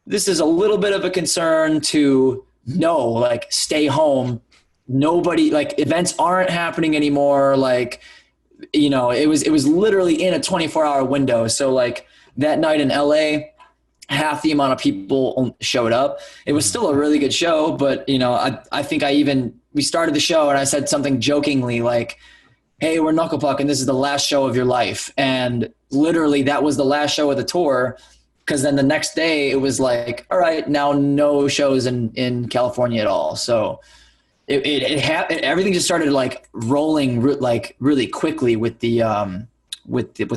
this is a little bit of a concern to no, like stay home. Nobody, like events aren't happening anymore. Like, it was literally in a 24-hour window. So like that night in LA, half the amount of people showed up. It was still a really good show, but I think we started the show and I said something jokingly like, hey, we're Knuckle Puck and this is the last show of your life. And literally that was the last show of the tour. Cause then the next day it was like, all right, now no shows in California at all. So everything just started like rolling like really quickly with the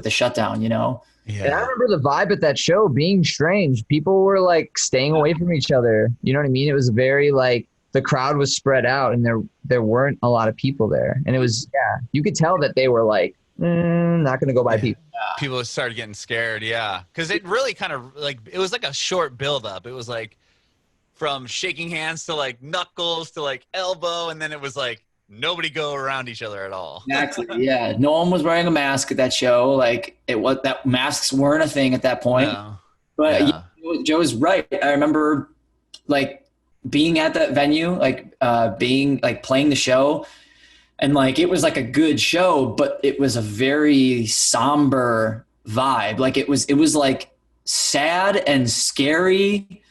shutdown, Yeah. And I remember the vibe at that show being strange. People were like staying away from each other. You know what I mean? It was very like the crowd was spread out and there weren't a lot of people there. And it was, you could tell that they were like, not going to go by people. People started getting scared. Yeah. Cause it really kind of like, it was like a short buildup. It was like from shaking hands to like knuckles to like elbow. And then it was like, nobody go around each other at all. Exactly. Yeah. No one was wearing a mask at that show. Like that masks weren't a thing at that point. No. But Joe's right. I remember like being at that venue, like being like playing the show, and like it was like a good show, but it was a very somber vibe. Like it was like sad and scary,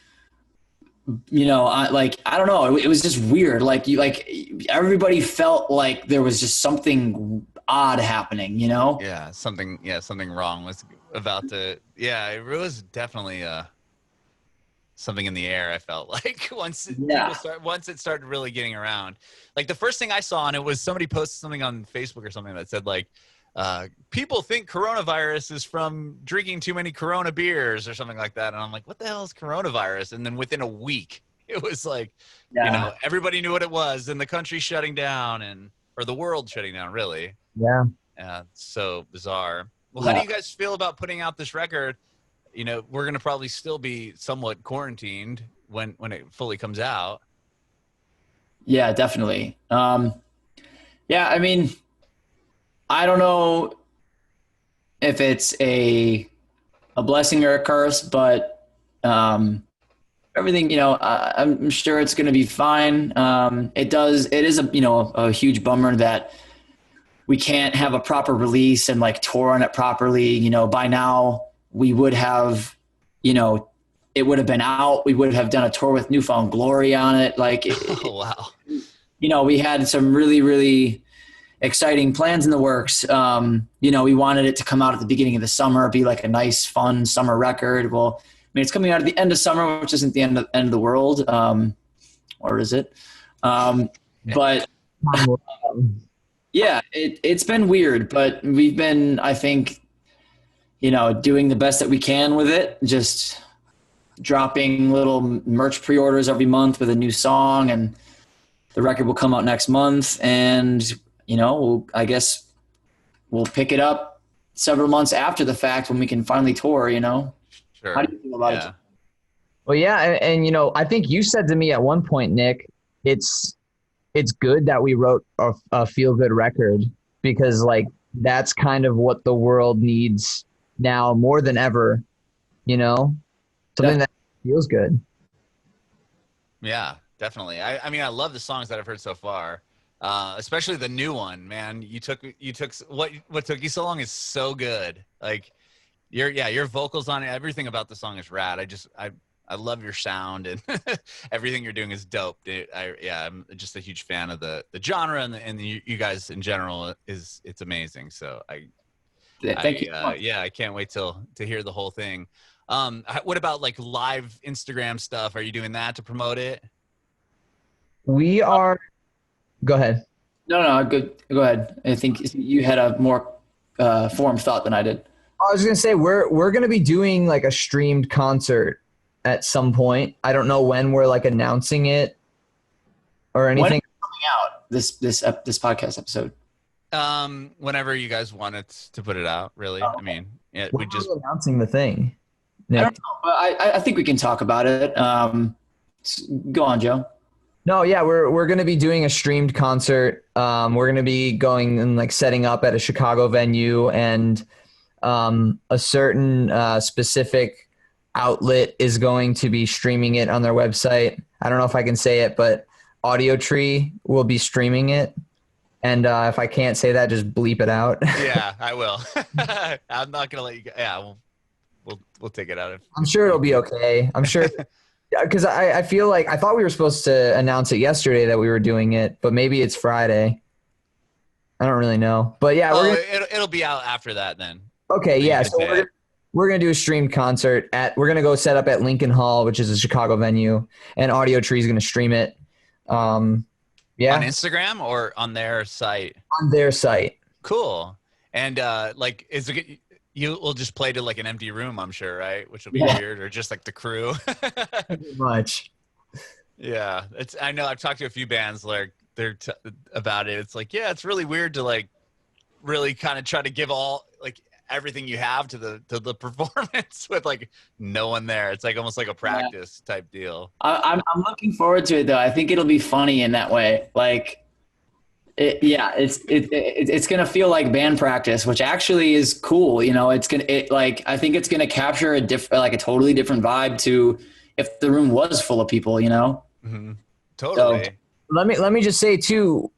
I don't know. It was just weird. Everybody felt like there was just something odd happening, you know? Yeah, something wrong was about to. Yeah, it was definitely something in the air. I felt like once it started really getting around. Like the first thing I saw, and it was somebody posted something on Facebook or something that said like, people think coronavirus is from drinking too many Corona beers or something like that. And I'm like, what the hell is coronavirus? And then within a week, it was like, everybody knew what it was, and the country shutting down or the world shutting down, really. Yeah. So bizarre. Well, how do you guys feel about putting out this record? We're going to probably still be somewhat quarantined when it fully comes out. Yeah, definitely. I mean, I don't know if it's a blessing or a curse, but everything, I'm sure it's going to be fine. It is a huge bummer that we can't have a proper release and like tour on it properly. By now we would have, it would have been out. We would have done a tour with Newfound Glory on it. Oh, wow. We had some really, really exciting plans in the works. We wanted it to come out at the beginning of the summer, be like a nice, fun summer record. Well, I mean, it's coming out at the end of summer, which isn't the end of the world. Or is it? But yeah, it's been weird, but we've been, I think, doing the best that we can with it. Just dropping little merch pre-orders every month with a new song, and the record will come out next month. And, I guess we'll pick it up several months after the fact when we can finally tour, Sure. How do you feel about it? Well, yeah. And, I think you said to me at one point, Nick, it's good that we wrote a feel-good record, because like that's kind of what the world needs now more than ever, something that feels good. Yeah, definitely. I mean, I love the songs that I've heard so far, especially the new one, man. You took what took you so long is so good. Like your vocals on it, everything about the song is rad. I love your sound, and everything you're doing is dope. I'm just a huge fan of the genre, and you guys in general it's amazing. So Thank you. I can't wait to hear the whole thing. What about like live Instagram stuff? Are you doing that to promote it? We are. Go ahead. No, good. Go ahead. I think you had a more formed thought than I did. I was gonna say we're gonna be doing like a streamed concert at some point. I don't know when we're like announcing it or anything. When is it coming out, this podcast episode? Whenever you guys want it to put it out, really. I mean, we just announcing the thing. Nick. I don't know, but I think we can talk about it. Go on, Joe. No, yeah, we're going to be doing a streamed concert. We're going to be going and like setting up at a Chicago venue, and a certain specific outlet is going to be streaming it on their website. I don't know if I can say it, but Audio Tree will be streaming it. And if I can't say that, just bleep it out. Yeah, I will. I'm not going to let you go. Yeah, we'll take it out. I'm sure it'll be okay. I'm sure. Because I feel like I thought we were supposed to announce it yesterday that we were doing it, but maybe it's Friday. I don't really know. But yeah, it'll be out after that then. Okay, yeah. So we're gonna do a streamed concert we're gonna go set up at Lincoln Hall, which is a Chicago venue, and Audio Tree is gonna stream it. Yeah. On Instagram or on their site? On their site. Cool. And like, you will just play to like an empty room, I'm sure, right? Which will be weird, or just like the crew. Pretty much. Yeah, I know. I've talked to a few bands like about it. It's like, yeah, it's really weird to like really kind of try to give all like everything you have to the performance with like no one there. It's like almost like a practice type deal. I'm looking forward to it though. I think it'll be funny in that way. Like, it's gonna feel like band practice, which actually is cool. I think it's gonna capture a totally different vibe to if the room was full of people. Mm-hmm. Totally. So, let me just say too,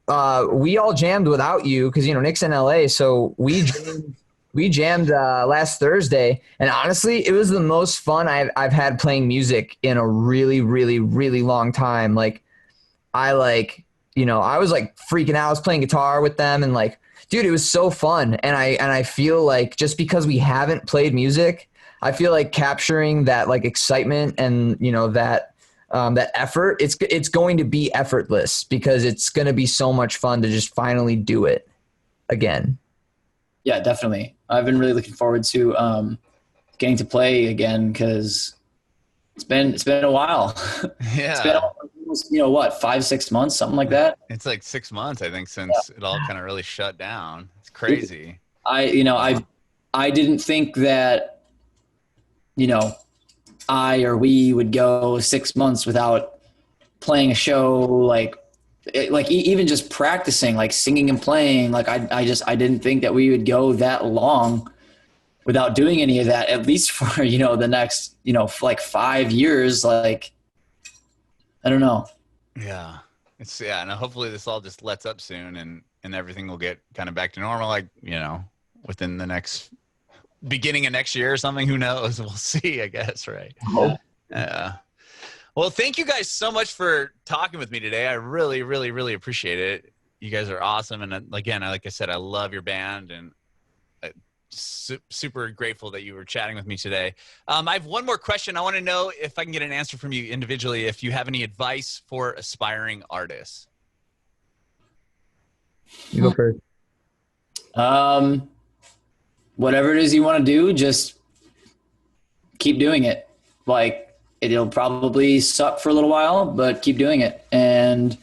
we all jammed without you because Nick's in LA, so we jammed We jammed last Thursday, and honestly, it was the most fun I've had playing music in a really, really, really long time. Like, I was like freaking out. I was playing guitar with them, and like, dude, it was so fun. And I feel like just because we haven't played music, I feel like capturing that like excitement and that effort. It's going to be effortless because it's going to be so much fun to just finally do it again. Yeah, definitely. I've been really looking forward to getting to play again because it's been a while. Yeah. It's been almost, 5-6 months, something like that. It's like 6 months, I think, since it all kind of really shut down. It's crazy. I didn't think that, we would go 6 months without playing a show, even just practicing, like singing and playing. Like I didn't think that we would go that long without doing any of that, at least for, the next, like 5 years. Like, I don't know. Yeah. And hopefully this all just lets up soon and everything will get kind of back to normal, like, within the next beginning of next year or something. Who knows? We'll see, I guess. Right. Yeah. Well, thank you guys so much for talking with me today. I really, really, really appreciate it. You guys are awesome. And again, like I said, I love your band, and super grateful that you were chatting with me today. I have one more question. I want to know if I can get an answer from you individually, if you have any advice for aspiring artists. You go first. Whatever it is you want to do, just keep doing it. Like, it'll probably suck for a little while, but keep doing it and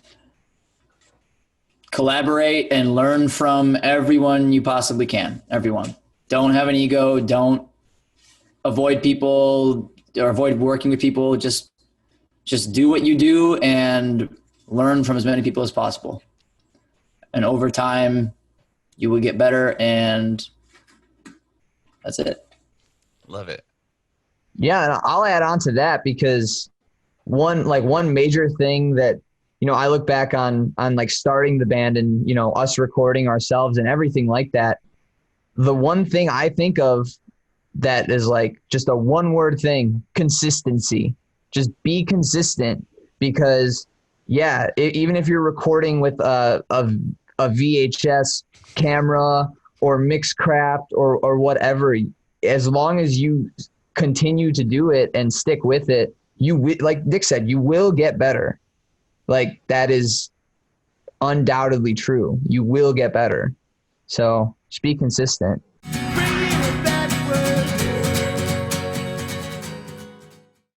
collaborate and learn from everyone you possibly can. Everyone. Don't have an ego. Don't avoid people or avoid working with people. Just do what you do and learn from as many people as possible. And over time, you will get better, and that's it. Love it. Yeah, and I'll add on to that because one major thing that I look back on like starting the band and us recording ourselves and everything like that. The one thing I think of that is like just a one-word thing: consistency. Just be consistent, because even if you're recording with a VHS camera or Mixcraft or whatever, as long as you continue to do it and stick with it, like Dick said, you will get better. Like, that is undoubtedly true. You will get better. So just be consistent.